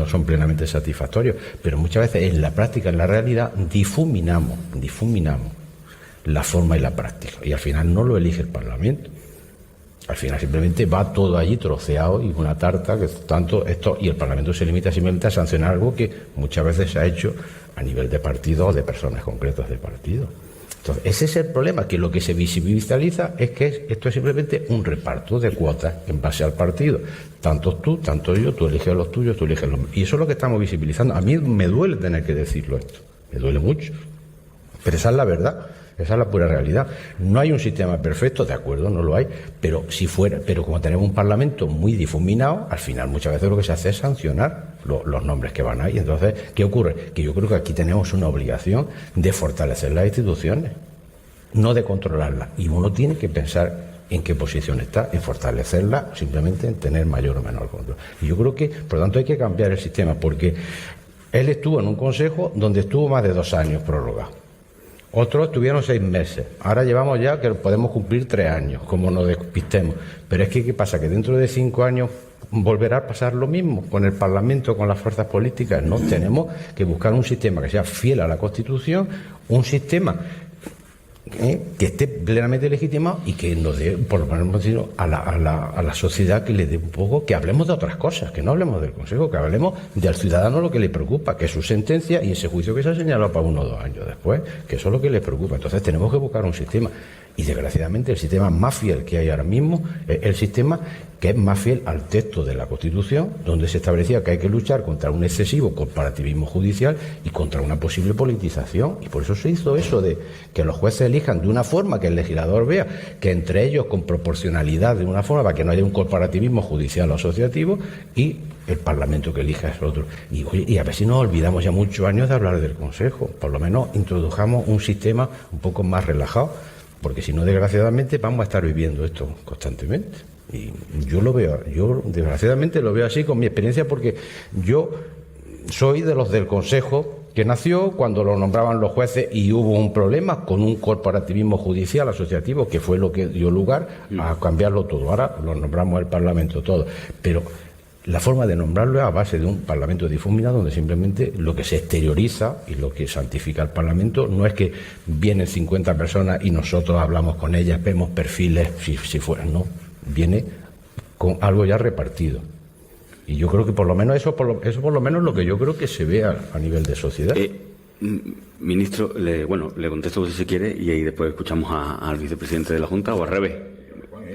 Speaker 5: son plenamente satisfactorios, pero muchas veces en la práctica, en la realidad, difuminamos la forma y la práctica, y al final no lo elige el Parlamento. Al final simplemente va todo allí troceado y una tarta que tanto esto, y el Parlamento se limita simplemente a sancionar algo que muchas veces se ha hecho a nivel de partido o de personas concretas de partido. Entonces, ese es el problema, que lo que se visibiliza es que esto es simplemente un reparto de cuotas en base al partido. Tanto tú, tanto yo, tú eliges los tuyos, tú eliges los míos. Y eso es lo que estamos visibilizando. A mí me duele tener que decirlo esto, me duele mucho, pero esa es la verdad. Esa es la pura realidad. No hay un sistema perfecto, de acuerdo, no lo hay, pero como tenemos un Parlamento muy difuminado, al final muchas veces lo que se hace es sancionar los nombres que van ahí. Entonces, ¿qué ocurre? Que yo creo que aquí tenemos una obligación de fortalecer las instituciones, no de controlarlas. Y uno tiene que pensar en qué posición está, en fortalecerla, simplemente en tener mayor o menor control. Y yo creo que, por lo tanto, hay que cambiar el sistema, porque él estuvo en un consejo donde estuvo más de 2 años prorrogado. Otros estuvieron 6 meses. Ahora llevamos ya que podemos cumplir 3 años, como nos despistemos. Pero es que, ¿qué pasa? Que dentro de 5 años volverá a pasar lo mismo con el Parlamento, con las fuerzas políticas. No, tenemos que buscar un sistema que sea fiel a la Constitución, un sistema que esté plenamente legitimado y que nos dé, por lo menos a la sociedad, que le dé un poco, que hablemos de otras cosas, que no hablemos del Consejo, que hablemos del ciudadano lo que le preocupa, que es su sentencia y ese juicio que se ha señalado para 1 o 2 años después, que eso es lo que le preocupa. Entonces tenemos que buscar un sistema, y desgraciadamente el sistema más fiel que hay ahora mismo es el sistema que es más fiel al texto de la Constitución, donde se establecía que hay que luchar contra un excesivo corporativismo judicial y contra una posible politización. Y por eso se hizo eso de que los jueces elijan de una forma, que el legislador vea que entre ellos, con proporcionalidad, de una forma, para que no haya un corporativismo judicial o asociativo, y el Parlamento que elija es otro. Y a ver si nos olvidamos ya muchos años de hablar del Consejo. Por lo menos introdujamos un sistema un poco más relajado, porque si no, desgraciadamente, vamos a estar viviendo esto constantemente. Y yo desgraciadamente lo veo así con mi experiencia, porque yo soy de los del Consejo que nació cuando lo nombraban los jueces y hubo un problema con un corporativismo judicial asociativo, que fue lo que dio lugar a cambiarlo todo. Ahora lo nombramos el Parlamento todo, pero la forma de nombrarlo es a base de un Parlamento difuminado, donde simplemente lo que se exterioriza y lo que santifica el Parlamento no es que vienen 50 personas y nosotros hablamos con ellas, vemos perfiles, si fueran, no, viene con algo ya repartido. Y yo creo que por lo menos eso por lo menos lo que yo creo que se ve a nivel de sociedad.
Speaker 3: Ministro, le contesto si se quiere y ahí después escuchamos al vicepresidente de la Junta, o al revés.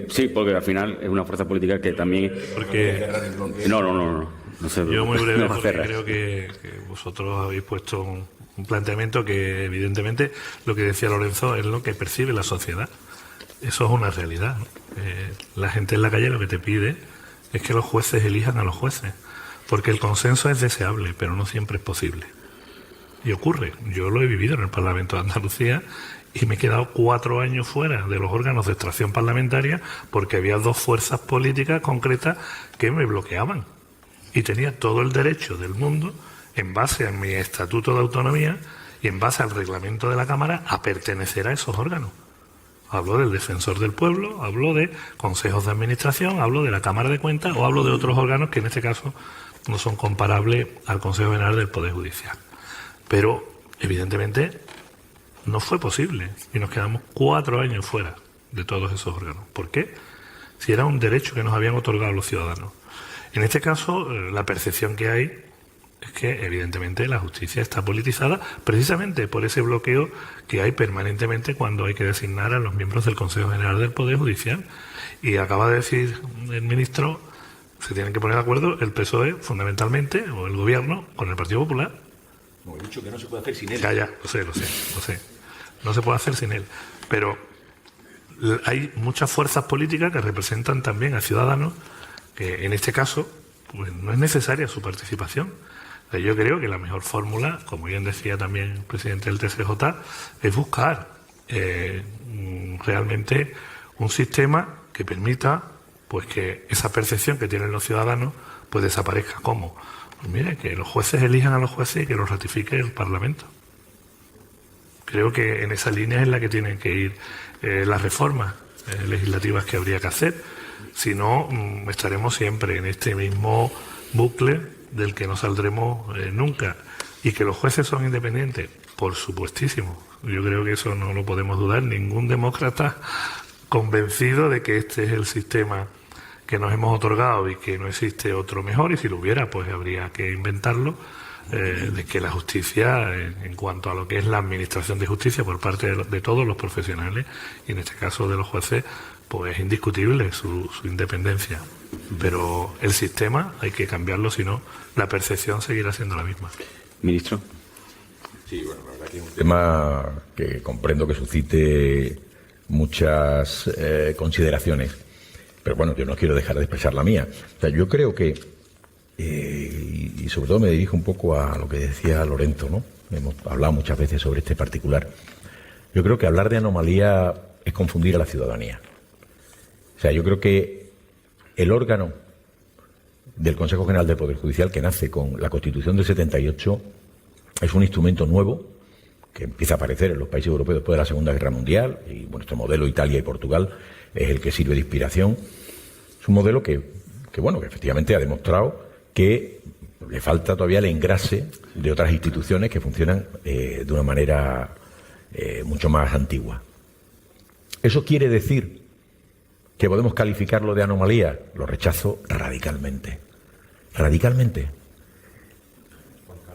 Speaker 3: Sí, porque al final es una fuerza política que también...
Speaker 4: Porque...
Speaker 3: No. No sé,
Speaker 4: yo muy breve,
Speaker 3: no
Speaker 4: porque
Speaker 3: cerrar.
Speaker 4: creo que vosotros habéis puesto un planteamiento que evidentemente lo que decía Lorenzo es lo que percibe la sociedad. Eso es una realidad, ¿no? La gente en la calle lo que te pide es que los jueces elijan a los jueces, porque el consenso es deseable, pero no siempre es posible. Y ocurre, yo lo he vivido en el Parlamento de Andalucía y me he quedado 4 años fuera de los órganos de extracción parlamentaria porque había 2 fuerzas políticas concretas que me bloqueaban. Y tenía todo el derecho del mundo, en base a mi estatuto de autonomía y en base al reglamento de la Cámara, a pertenecer a esos órganos. Hablo del Defensor del Pueblo, hablo de consejos de administración, hablo de la Cámara de Cuentas o hablo de otros órganos que en este caso no son comparables al Consejo General del Poder Judicial. Pero, evidentemente, no fue posible y nos quedamos 4 años fuera de todos esos órganos. ¿Por qué? Si era un derecho que nos habían otorgado los ciudadanos. En este caso, la percepción que hay es que, evidentemente, la justicia está politizada precisamente por ese bloqueo que hay permanentemente cuando hay que designar a los miembros del Consejo General del Poder Judicial. Y acaba de decir el ministro, se tienen que poner de acuerdo el PSOE, fundamentalmente, o el Gobierno, con el Partido Popular.
Speaker 6: Como he dicho que no se puede hacer sin él.
Speaker 4: Ya, lo sé. No se puede hacer sin él. Pero hay muchas fuerzas políticas que representan también a ciudadanos que en este caso pues, no es necesaria su participación. Yo creo que la mejor fórmula, como bien decía también el presidente del TSJ, es buscar realmente un sistema que permita pues que esa percepción que tienen los ciudadanos pues desaparezca. ¿Cómo? Pues mire, que los jueces elijan a los jueces y que los ratifique el Parlamento. Creo que en esa línea es la que tienen que ir las reformas legislativas que habría que hacer. Si no, estaremos siempre en este mismo bucle del que no saldremos nunca. Y que los jueces son independientes, por supuestísimo. Yo creo que eso no lo podemos dudar. Ningún demócrata convencido de que este es el sistema que nos hemos otorgado y que no existe otro mejor, y si lo hubiera, pues habría que inventarlo, de que la justicia, en cuanto a lo que es la administración de justicia por parte de todos los profesionales, y en este caso de los jueces, pues es indiscutible su independencia. Pero el sistema hay que cambiarlo, si no, la percepción seguirá siendo la misma.
Speaker 3: Ministro.
Speaker 6: Sí, bueno, la verdad que es un tema que comprendo que suscite muchas consideraciones. Pero bueno, yo no quiero dejar de expresar la mía. O sea, yo creo que, y sobre todo me dirijo un poco a lo que decía Lorenzo, ¿no? Hemos hablado muchas veces sobre este particular. Yo creo que hablar de anomalía es confundir a la ciudadanía. O sea, yo creo que el órgano del Consejo General del Poder Judicial, que nace con la Constitución del 78, es un instrumento nuevo que empieza a aparecer en los países europeos después de la Segunda Guerra Mundial, y bueno, nuestro modelo Italia y Portugal es el que sirve de inspiración. Es un modelo que efectivamente ha demostrado que le falta todavía el engrase de otras instituciones que funcionan de una manera mucho más antigua. ¿Eso quiere decir que podemos calificarlo de anomalía? Lo rechazo radicalmente. Radicalmente.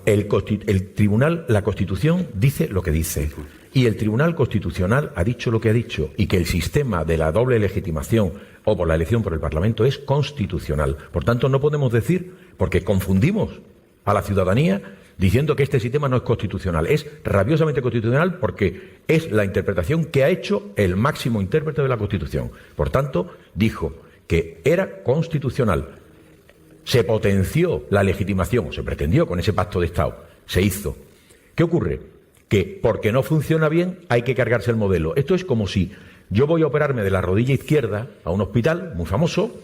Speaker 6: El tribunal, la Constitución dice lo que dice, y el Tribunal Constitucional ha dicho lo que ha dicho, y que el sistema de la doble legitimación o por la elección por el Parlamento es constitucional. Por tanto, no podemos decir, porque confundimos a la ciudadanía diciendo que este sistema no es constitucional. Es rabiosamente constitucional porque es la interpretación que ha hecho el máximo intérprete de la Constitución. Por tanto, dijo que era constitucional. Se potenció la legitimación, o se pretendió con ese pacto de Estado. Se hizo. ¿Qué ocurre? Que porque no funciona bien hay que cargarse el modelo. Esto es como si yo voy a operarme de la rodilla izquierda a un hospital muy famoso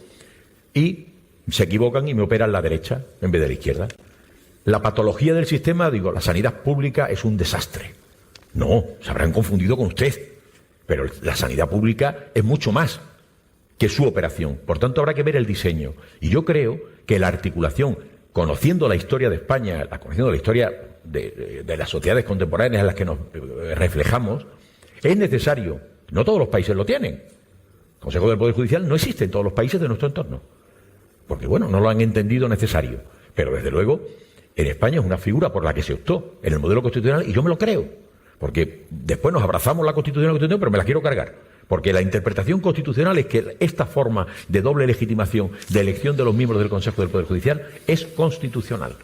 Speaker 6: y se equivocan y me operan la derecha en vez de la izquierda. La patología del sistema, digo, la sanidad pública es un desastre. No, se habrán confundido con usted. Pero la sanidad pública es mucho más que su operación. Por tanto, habrá que ver el diseño. Y yo creo que la articulación, conociendo la historia de España, conociendo la historia de las sociedades contemporáneas en las que nos reflejamos, es necesario. No todos los países lo tienen. El Consejo del Poder Judicial no existe en todos los países de nuestro entorno. Porque, bueno, no lo han entendido necesario. Pero, desde luego, en España es una figura por la que se optó en el modelo constitucional, y yo me lo creo. Porque después nos abrazamos la Constitución, pero me la quiero cargar. Porque la interpretación constitucional es que esta forma de doble legitimación de elección de los miembros del Consejo del Poder Judicial es constitucional.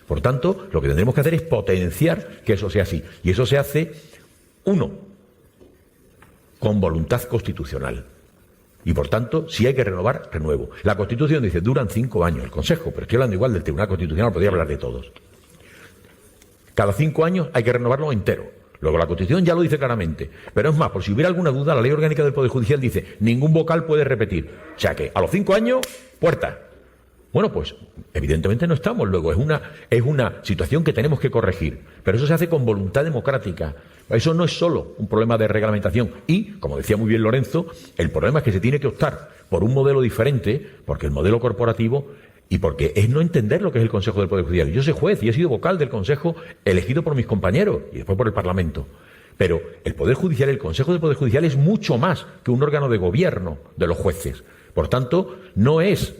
Speaker 6: Por tanto, lo que tendremos que hacer es potenciar que eso sea así. Y eso se hace, uno, con voluntad constitucional. Y por tanto, si hay que renovar, renuevo. La Constitución dice, duran 5 años el Consejo, pero estoy hablando igual del Tribunal Constitucional, podría hablar de todos. Cada 5 años hay que renovarlo entero. Luego la Constitución ya lo dice claramente. Pero es más, por si hubiera alguna duda, la Ley Orgánica del Poder Judicial dice, ningún vocal puede repetir. O sea que a los 5 años, puerta. Bueno, pues evidentemente no estamos. Luego es una situación que tenemos que corregir. Pero eso se hace con voluntad democrática. Eso no es solo un problema de reglamentación. Y, como decía muy bien Lorenzo, el problema es que se tiene que optar por un modelo diferente, porque el modelo corporativo, y porque es no entender lo que es el Consejo del Poder Judicial. Yo soy juez y he sido vocal del Consejo elegido por mis compañeros y después por el Parlamento. Pero el Poder Judicial, el Consejo del Poder Judicial es mucho más que un órgano de gobierno de los jueces. Por tanto, no es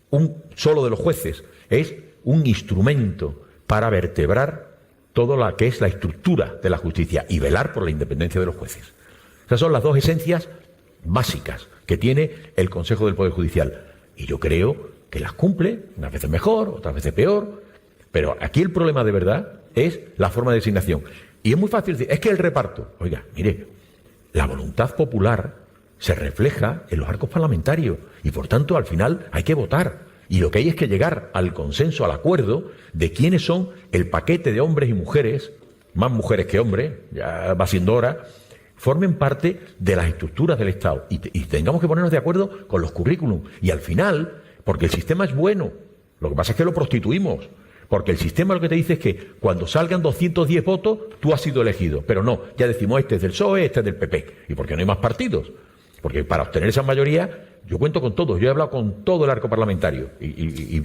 Speaker 6: un solo de los jueces, es un instrumento para vertebrar todo lo que es la estructura de la justicia y velar por la independencia de los jueces. Esas son las dos esencias básicas que tiene el Consejo del Poder Judicial. Y yo creo que las cumple, unas veces mejor, otras veces peor, pero aquí el problema de verdad es la forma de designación. Y es muy fácil decir, es que el reparto, oiga, mire, la voluntad popular se refleja en los arcos parlamentarios y por tanto al final hay que votar. Y lo que hay es que llegar al consenso, al acuerdo de quiénes son el paquete de hombres y mujeres, más mujeres que hombres, ya va siendo hora, formen parte de las estructuras del Estado y tengamos que ponernos de acuerdo con los currículums. Y al final, porque el sistema es bueno, lo que pasa es que lo prostituimos, porque el sistema lo que te dice es que cuando salgan 210 votos, tú has sido elegido, pero no, ya decimos este es del PSOE, este es del PP, y porque no hay más partidos, porque para obtener esa mayoría, yo cuento con todos, yo he hablado con todo el arco parlamentario, y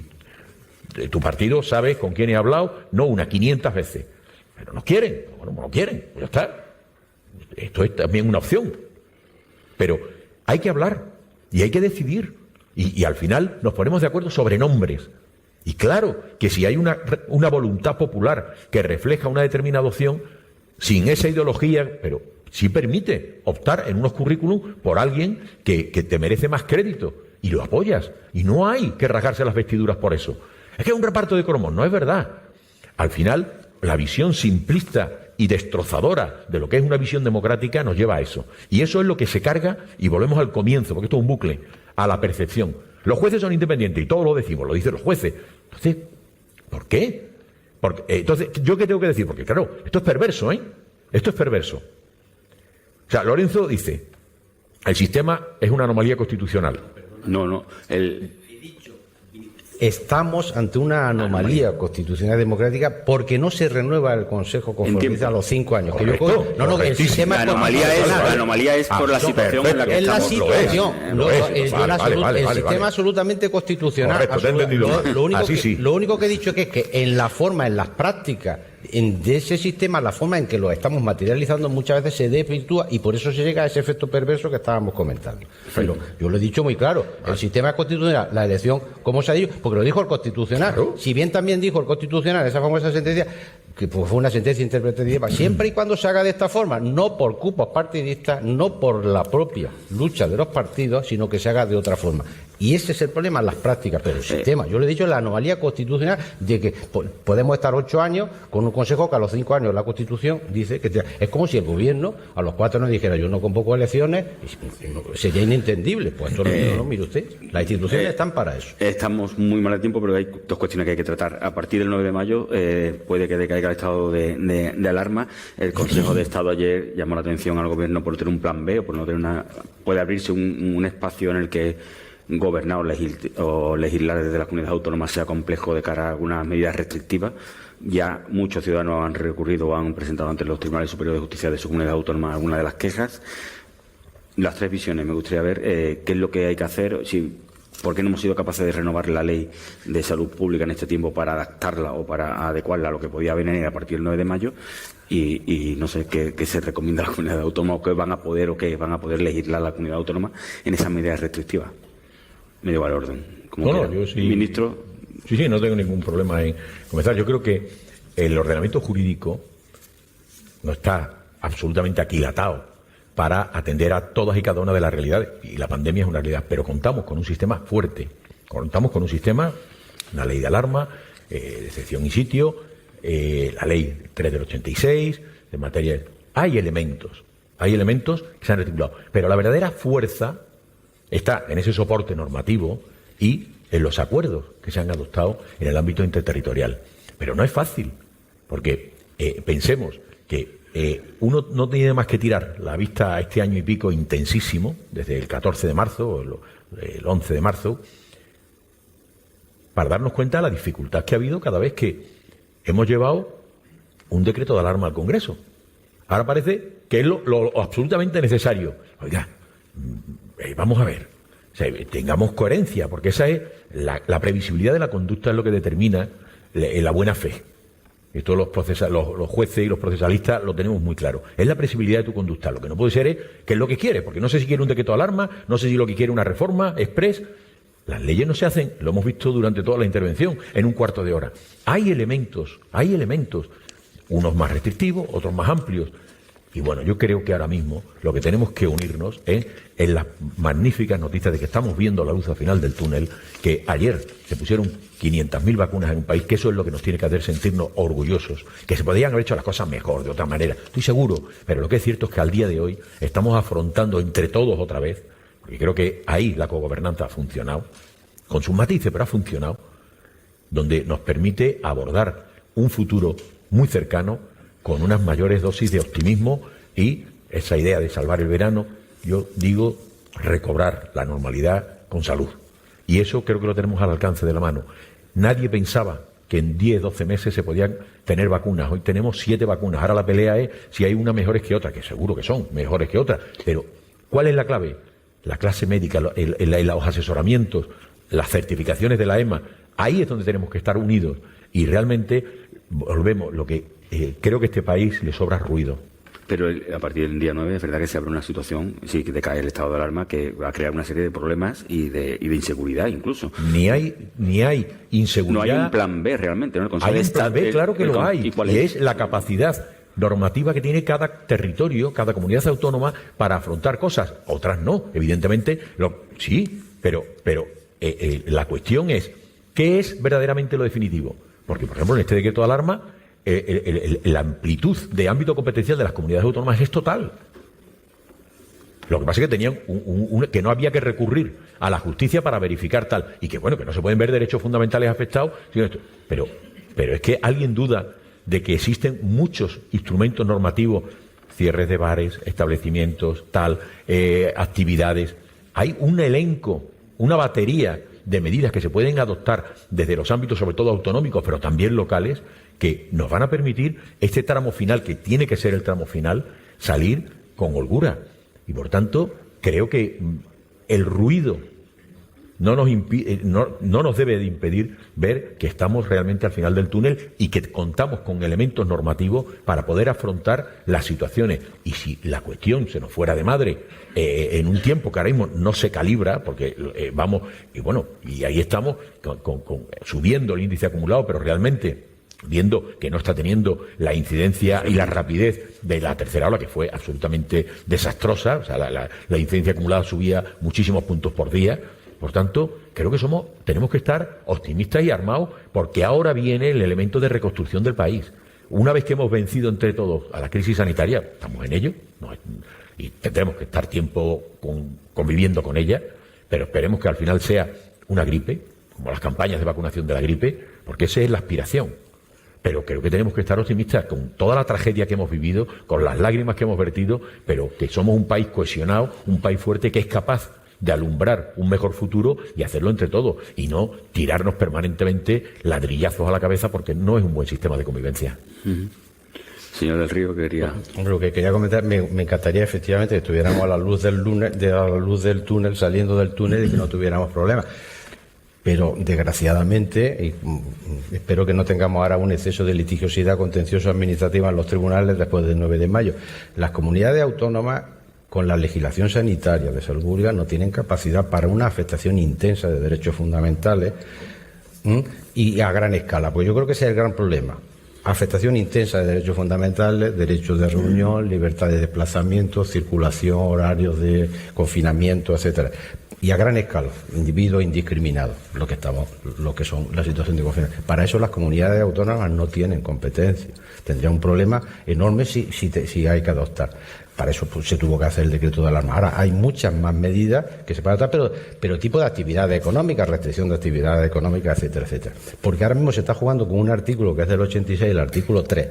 Speaker 6: tu partido sabe con quién he hablado, no una, 500 veces, pero no quieren, bueno, no quieren, pues ya está, esto es también una opción, pero hay que hablar, y hay que decidir, y al final nos ponemos de acuerdo sobre nombres. Y claro que si hay una voluntad popular que refleja una determinada opción, sin esa ideología, pero sí permite optar en unos currículum por alguien que te merece más crédito y lo apoyas. Y no hay que rasgarse las vestiduras por eso. Es que es un reparto de cromos, no es verdad. Al final, la visión simplista y destrozadora de lo que es una visión democrática nos lleva a eso. Y eso es lo que se carga, y volvemos al comienzo, porque esto es un bucle, a la percepción. Los jueces son independientes, y todos lo decimos, lo dicen los jueces. Entonces, ¿por qué? Porque, entonces, ¿yo qué tengo que decir? Porque, claro, esto es perverso, ¿eh? Esto es perverso. O sea, Lorenzo dice, el sistema es una anomalía constitucional.
Speaker 3: No,
Speaker 5: Estamos ante una anomalía constitucional democrática porque no se renueva el Consejo conforme a los 5 años.
Speaker 6: Correcto,
Speaker 5: El sistema
Speaker 3: la anomalía es por la situación en la que
Speaker 5: es la
Speaker 3: estamos.
Speaker 5: situación.
Speaker 6: Vale,
Speaker 5: el sistema absolutamente constitucional.
Speaker 6: Correcto, te he entendido.
Speaker 5: Lo único que he dicho que es que en la forma, en las prácticas de ese sistema, la forma en que lo estamos materializando muchas veces se desvirtúa y por eso se llega a ese efecto perverso que estábamos comentando. Pero yo lo he dicho muy claro, el sistema constitucional, la elección, ¿cómo se ha dicho? Porque lo dijo el Constitucional. Claro. Si bien también dijo el Constitucional, esa famosa sentencia, que pues fue una sentencia interpretativa, siempre y cuando se haga de esta forma, no por cupos partidistas, no por la propia lucha de los partidos, sino que se haga de otra forma. Y ese es el problema en las prácticas, pero el sistema, yo le he dicho la anomalía constitucional de que podemos estar 8 años con un consejo que a los 5 años la Constitución dice que es como si el gobierno a los 4 nos dijera yo no convoco elecciones, sería inentendible. Pues esto no, mire usted, las instituciones están para eso.
Speaker 3: Estamos muy mal de tiempo, pero hay dos cuestiones que hay que tratar. A partir del 9 de mayo puede que decaiga el estado de alarma. El Consejo de Estado ayer llamó la atención al gobierno por tener un plan B o por no tener puede abrirse un espacio en el que gobernar o legislar desde las comunidades autónomas sea complejo de cara a algunas medidas restrictivas. Ya muchos ciudadanos han recurrido o han presentado ante los tribunales superiores de justicia de sus comunidades autónomas algunas de las quejas. Las tres visiones, me gustaría ver qué es lo que hay que hacer, por qué no hemos sido capaces de renovar la ley de salud pública en este tiempo para adaptarla o para adecuarla a lo que podía venir a partir del 9 de mayo y no sé qué se recomienda a la comunidad autónoma o qué van a poder legislar la comunidad autónoma en esas medidas restrictivas. Me llevo al orden.
Speaker 6: Yo sí,
Speaker 3: ministro.
Speaker 6: Sí, no tengo ningún problema en comenzar. Yo creo que el ordenamiento jurídico no está absolutamente aquilatado para atender a todas y cada una de las realidades. Y la pandemia es una realidad, pero contamos con un sistema fuerte. Contamos con un sistema, una ley de alarma, de excepción y sitio, la ley 3 del 86, de materia... Hay elementos que se han articulado, pero la verdadera fuerza está en ese soporte normativo y en los acuerdos que se han adoptado en el ámbito interterritorial. Pero no es fácil, porque pensemos que uno no tiene más que tirar la vista a este año y pico intensísimo, desde el 14 de marzo o el 11 de marzo, para darnos cuenta de la dificultad que ha habido cada vez que hemos llevado un decreto de alarma al Congreso. Ahora parece que es lo absolutamente necesario. Oiga, vamos a ver, o sea, tengamos coherencia, porque esa es la previsibilidad de la conducta, es lo que determina la buena fe. Esto los jueces y los procesalistas lo tenemos muy claro. Es la previsibilidad de tu conducta. Lo que no puede ser es qué es lo que quiere, porque no sé si quiere un decreto de alarma, no sé si lo que quiere una reforma express. Las leyes no se hacen, lo hemos visto durante toda la intervención, en un cuarto de hora. Hay elementos, unos más restrictivos, otros más amplios. Y bueno, yo creo que ahora mismo lo que tenemos que unirnos es en las magníficas noticias de que estamos viendo la luz al final del túnel, que ayer se pusieron 500.000 vacunas en un país, que eso es lo que nos tiene que hacer sentirnos orgullosos, que se podrían haber hecho las cosas mejor, de otra manera, estoy seguro, pero lo que es cierto es que al día de hoy estamos afrontando entre todos otra vez, porque creo que ahí la cogobernanza ha funcionado, con sus matices, pero ha funcionado, donde nos permite abordar un futuro muy cercano, con unas mayores dosis de optimismo y esa idea de salvar el verano, yo digo, recobrar la normalidad con salud. Y eso creo que lo tenemos al alcance de la mano. Nadie pensaba que en 10, 12 meses se podían tener vacunas. Hoy tenemos 7 vacunas. Ahora la pelea es si hay unas mejores que otras, que seguro que son mejores que otras. Pero, ¿cuál es la clave? La clase médica, los asesoramientos, las certificaciones de la EMA. Ahí es donde tenemos que estar unidos. Y realmente volvemos lo que... creo que a este país le sobra ruido.
Speaker 3: Pero a partir del día 9 es verdad que se abre una situación, sí, que decae el estado de alarma, que va a crear una serie de problemas y de inseguridad incluso.
Speaker 6: Ni hay inseguridad.
Speaker 3: No hay un plan B realmente, ¿no?
Speaker 6: Hay un plan B, claro que lo hay. Y es la capacidad normativa que tiene cada territorio, cada comunidad autónoma para afrontar cosas. Otras no, evidentemente. Sí, pero la cuestión es, ¿qué es verdaderamente lo definitivo? Porque, por ejemplo, en este decreto de alarma, la amplitud de ámbito competencial de las comunidades autónomas es total. Lo que pasa es que tenían que no había que recurrir a la justicia para verificar tal, y que bueno, que no se pueden ver derechos fundamentales afectados, pero es que alguien duda de que existen muchos instrumentos normativos, cierres de bares, establecimientos, actividades. Hay un elenco, una batería de medidas que se pueden adoptar desde los ámbitos, sobre todo autonómicos, pero también locales, que nos van a permitir este tramo final, que tiene que ser el tramo final, salir con holgura. Y por tanto, creo que el ruido no nos debe de impedir ver que estamos realmente al final del túnel y que contamos con elementos normativos para poder afrontar las situaciones. Y si la cuestión se nos fuera de madre en un tiempo que ahora mismo no se calibra, porque vamos, y ahí estamos subiendo el índice acumulado, pero realmente viendo que no está teniendo la incidencia y la rapidez de la tercera ola, que fue absolutamente desastrosa. O sea, la incidencia acumulada subía muchísimos puntos por día. Por tanto, creo que tenemos que estar optimistas y armados, porque ahora viene el elemento de reconstrucción del país. Una vez que hemos vencido entre todos a la crisis sanitaria, estamos en ello, y tendremos que estar tiempo conviviendo con ella, pero esperemos que al final sea una gripe, como las campañas de vacunación de la gripe, porque esa es la aspiración. Pero creo que tenemos que estar optimistas con toda la tragedia que hemos vivido, con las lágrimas que hemos vertido, pero que somos un país cohesionado, un país fuerte que es capaz de alumbrar un mejor futuro y hacerlo entre todos, y no tirarnos permanentemente ladrillazos a la cabeza, porque no es un buen sistema de convivencia.
Speaker 3: Señor del Río, quería...
Speaker 5: Lo que quería comentar, me encantaría efectivamente que estuviéramos a la luz del túnel, saliendo del túnel, y que no tuviéramos problemas. Pero, desgraciadamente, y espero que no tengamos ahora un exceso de litigiosidad contencioso administrativa en los tribunales después del 9 de mayo. Las comunidades autónomas, con la legislación sanitaria de salud pública, no tienen capacidad para una afectación intensa de derechos fundamentales y a gran escala. Pues yo creo que ese es el gran problema. afectación intensa de derechos fundamentales, derechos de reunión, libertad de desplazamiento, circulación, horarios de confinamiento, etcétera. Y a gran escala, individuos indiscriminados, lo que son la situación de confinamiento. Para eso las comunidades autónomas no tienen competencia. Tendría un problema enorme si hay que adoptar. Para eso se tuvo que hacer el decreto de alarma. Ahora hay muchas más medidas que se pueden adoptar, pero tipo de actividades económicas, restricción de actividades económicas, etcétera, etcétera. Porque ahora mismo se está jugando con un artículo que es del 86, el artículo 3.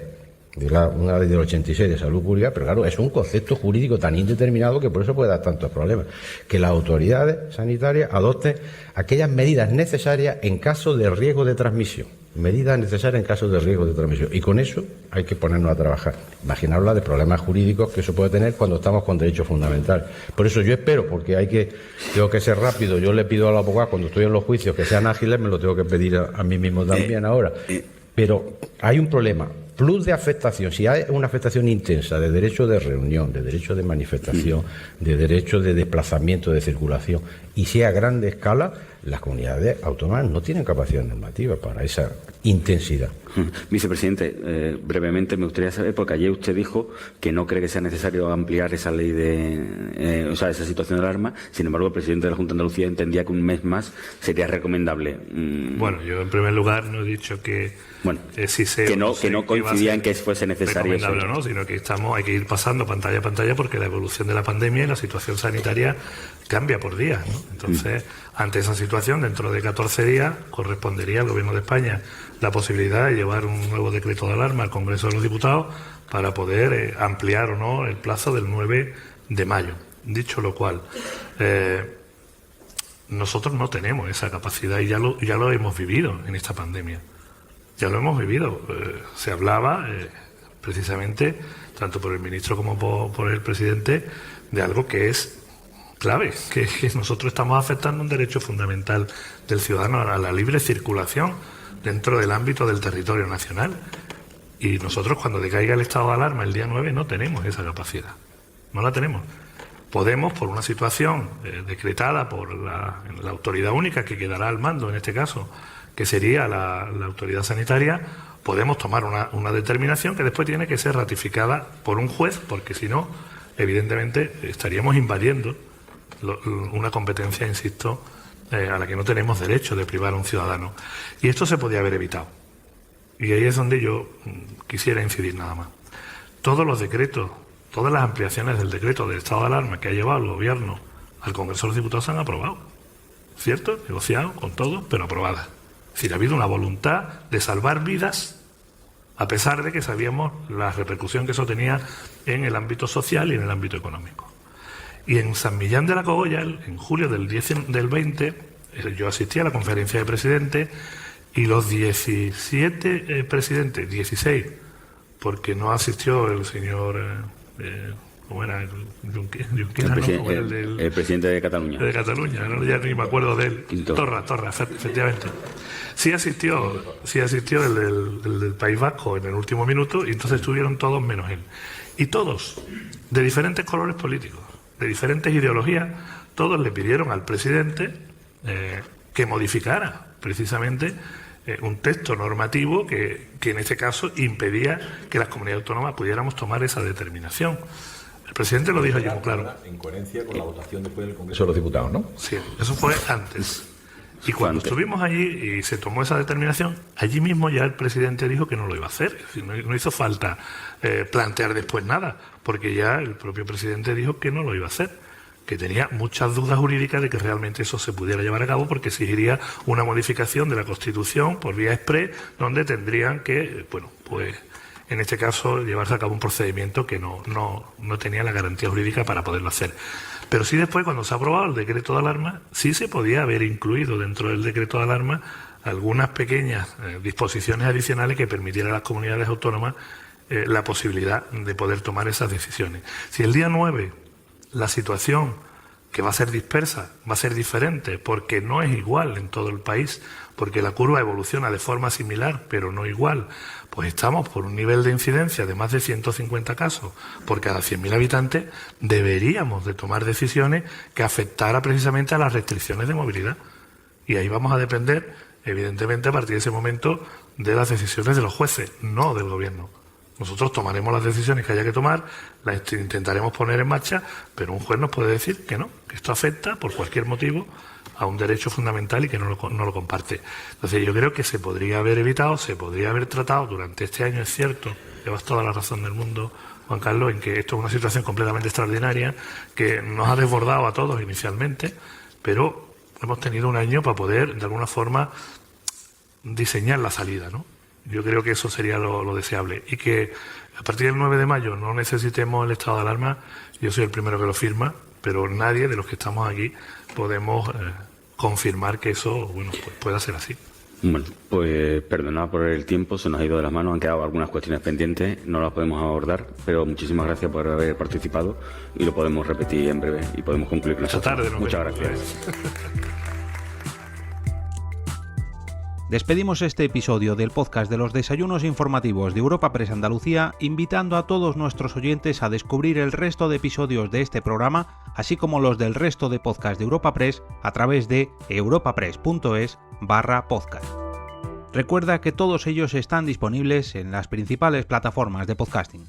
Speaker 5: Una ley del 86 de salud pública, pero claro, es un concepto jurídico tan indeterminado que por eso puede dar tantos problemas. Que las autoridades sanitarias adopten aquellas medidas necesarias en caso de riesgo de transmisión. Medidas necesarias en caso de riesgo de transmisión. Y con eso hay que ponernos a trabajar. Imaginaos de problemas jurídicos que eso puede tener cuando estamos con derechos fundamentales. Por eso yo espero, porque tengo que ser rápido, yo le pido a los abogados cuando estoy en los juicios que sean ágiles, me lo tengo que pedir a mí mismo también ahora. Pero hay un problema. Plus de afectación, si hay una afectación intensa de derecho de reunión, de derecho de manifestación, de derecho de desplazamiento, de circulación, y si a grande escala, las comunidades autónomas no tienen capacidad normativa para esa intensidad.
Speaker 3: Vicepresidente, brevemente me gustaría saber, porque ayer usted dijo que no cree que sea necesario ampliar esa ley esa situación de alarma. Sin embargo, el presidente de la Junta de Andalucía entendía que un mes más sería recomendable.
Speaker 4: Bueno, yo en primer lugar no he dicho que
Speaker 3: no coincidía en que fuese necesario eso,
Speaker 4: ¿no? Sino que hay que ir pasando pantalla a pantalla porque la evolución de la pandemia y la situación sanitaria cambia por día, ¿no? Entonces, ante esa situación, dentro de 14 días correspondería al Gobierno de España la posibilidad de llevar un nuevo decreto de alarma al Congreso de los Diputados para poder ampliar o no el plazo del 9 de mayo. Dicho lo cual, nosotros no tenemos esa capacidad y ya lo hemos vivido en esta pandemia. Ya lo hemos vivido. Se hablaba precisamente, tanto por el ministro como por el presidente, de algo que es clave, que nosotros estamos afectando un derecho fundamental del ciudadano a la libre circulación dentro del ámbito del territorio nacional. Y nosotros, cuando decaiga el estado de alarma el día 9, no tenemos esa capacidad. No la tenemos. Podemos, por una situación decretada por la autoridad única que quedará al mando en este caso, que sería la autoridad sanitaria, podemos tomar una determinación que después tiene que ser ratificada por un juez, porque si no, evidentemente estaríamos invadiendo una competencia, insisto, a la que no tenemos derecho de privar a un ciudadano. Y esto se podía haber evitado. Y ahí es donde yo quisiera incidir nada más. Todos los decretos, todas las ampliaciones del decreto del estado de alarma que ha llevado el Gobierno al Congreso de los Diputados se han aprobado. ¿Cierto? Negociado con todos, pero aprobadas. Es decir, ha habido una voluntad de salvar vidas, a pesar de que sabíamos la repercusión que eso tenía en el ámbito social y en el ámbito económico. Y en San Millán de la Cogolla, en julio del 20, yo asistí a la conferencia de presidentes y los 17 presidentes, 16, porque no asistió el señor, ¿cómo era?
Speaker 3: El presidente de Cataluña.
Speaker 4: De Cataluña, no, ya ni me acuerdo de él. Torra, efectivamente. Sí asistió el del País Vasco en el último minuto y entonces estuvieron todos menos él. Y todos, de diferentes colores políticos, de diferentes ideologías, todos le pidieron al presidente que modificara precisamente un texto normativo que en este caso impedía que las comunidades autónomas pudiéramos tomar esa determinación. El presidente lo dijo allí muy claro.
Speaker 6: En coherencia con la votación después del Congreso de los Diputados, ¿no?
Speaker 4: Sí, eso fue antes. Y cuando estuvimos allí y se tomó esa determinación, allí mismo ya el presidente dijo que no lo iba a hacer. Es decir, no hizo falta plantear después nada, porque ya el propio presidente dijo que no lo iba a hacer, que tenía muchas dudas jurídicas de que realmente eso se pudiera llevar a cabo, porque exigiría una modificación de la Constitución por vía exprés, donde tendrían que, en este caso, llevarse a cabo un procedimiento que no tenía la garantía jurídica para poderlo hacer. Pero sí después, cuando se ha aprobado el decreto de alarma, sí se podía haber incluido dentro del decreto de alarma algunas pequeñas disposiciones adicionales que permitieran a las comunidades autónomas la posibilidad de poder tomar esas decisiones. Si el día 9 la situación, que va a ser dispersa, va a ser diferente, porque no es igual en todo el país, porque la curva evoluciona de forma similar, pero no igual, pues estamos por un nivel de incidencia de más de 150 casos por cada 100.000 habitantes, deberíamos de tomar decisiones que afectaran precisamente a las restricciones de movilidad. Y ahí vamos a depender, evidentemente, a partir de ese momento, de las decisiones de los jueces, no del gobierno. Nosotros tomaremos las decisiones que haya que tomar, las intentaremos poner en marcha, pero un juez nos puede decir que no, que esto afecta por cualquier motivo a un derecho fundamental y que no lo comparte. Entonces yo creo que se podría haber evitado, se podría haber tratado durante este año, es cierto, llevas toda la razón del mundo, Juan Carlos, en que esto es una situación completamente extraordinaria, que nos ha desbordado a todos inicialmente, pero hemos tenido un año para poder, de alguna forma, diseñar la salida, ¿no? Yo creo que eso sería lo deseable. Y que a partir del 9 de mayo no necesitemos el estado de alarma, yo soy el primero que lo firma, pero nadie de los que estamos aquí podemos confirmar que eso, bueno, pues pueda ser así.
Speaker 3: Bueno, pues perdonad por el tiempo, se nos ha ido de las manos, han quedado algunas cuestiones pendientes, no las podemos abordar, pero muchísimas gracias por haber participado y lo podemos repetir en breve y podemos concluir.
Speaker 4: Esta tarde.
Speaker 3: Muchas gracias.
Speaker 2: Despedimos este episodio del podcast de los desayunos informativos de Europa Press Andalucía, invitando a todos nuestros oyentes a descubrir el resto de episodios de este programa, así como los del resto de podcasts de Europa Press a través de europapress.es/podcast. Recuerda que todos ellos están disponibles en las principales plataformas de podcasting.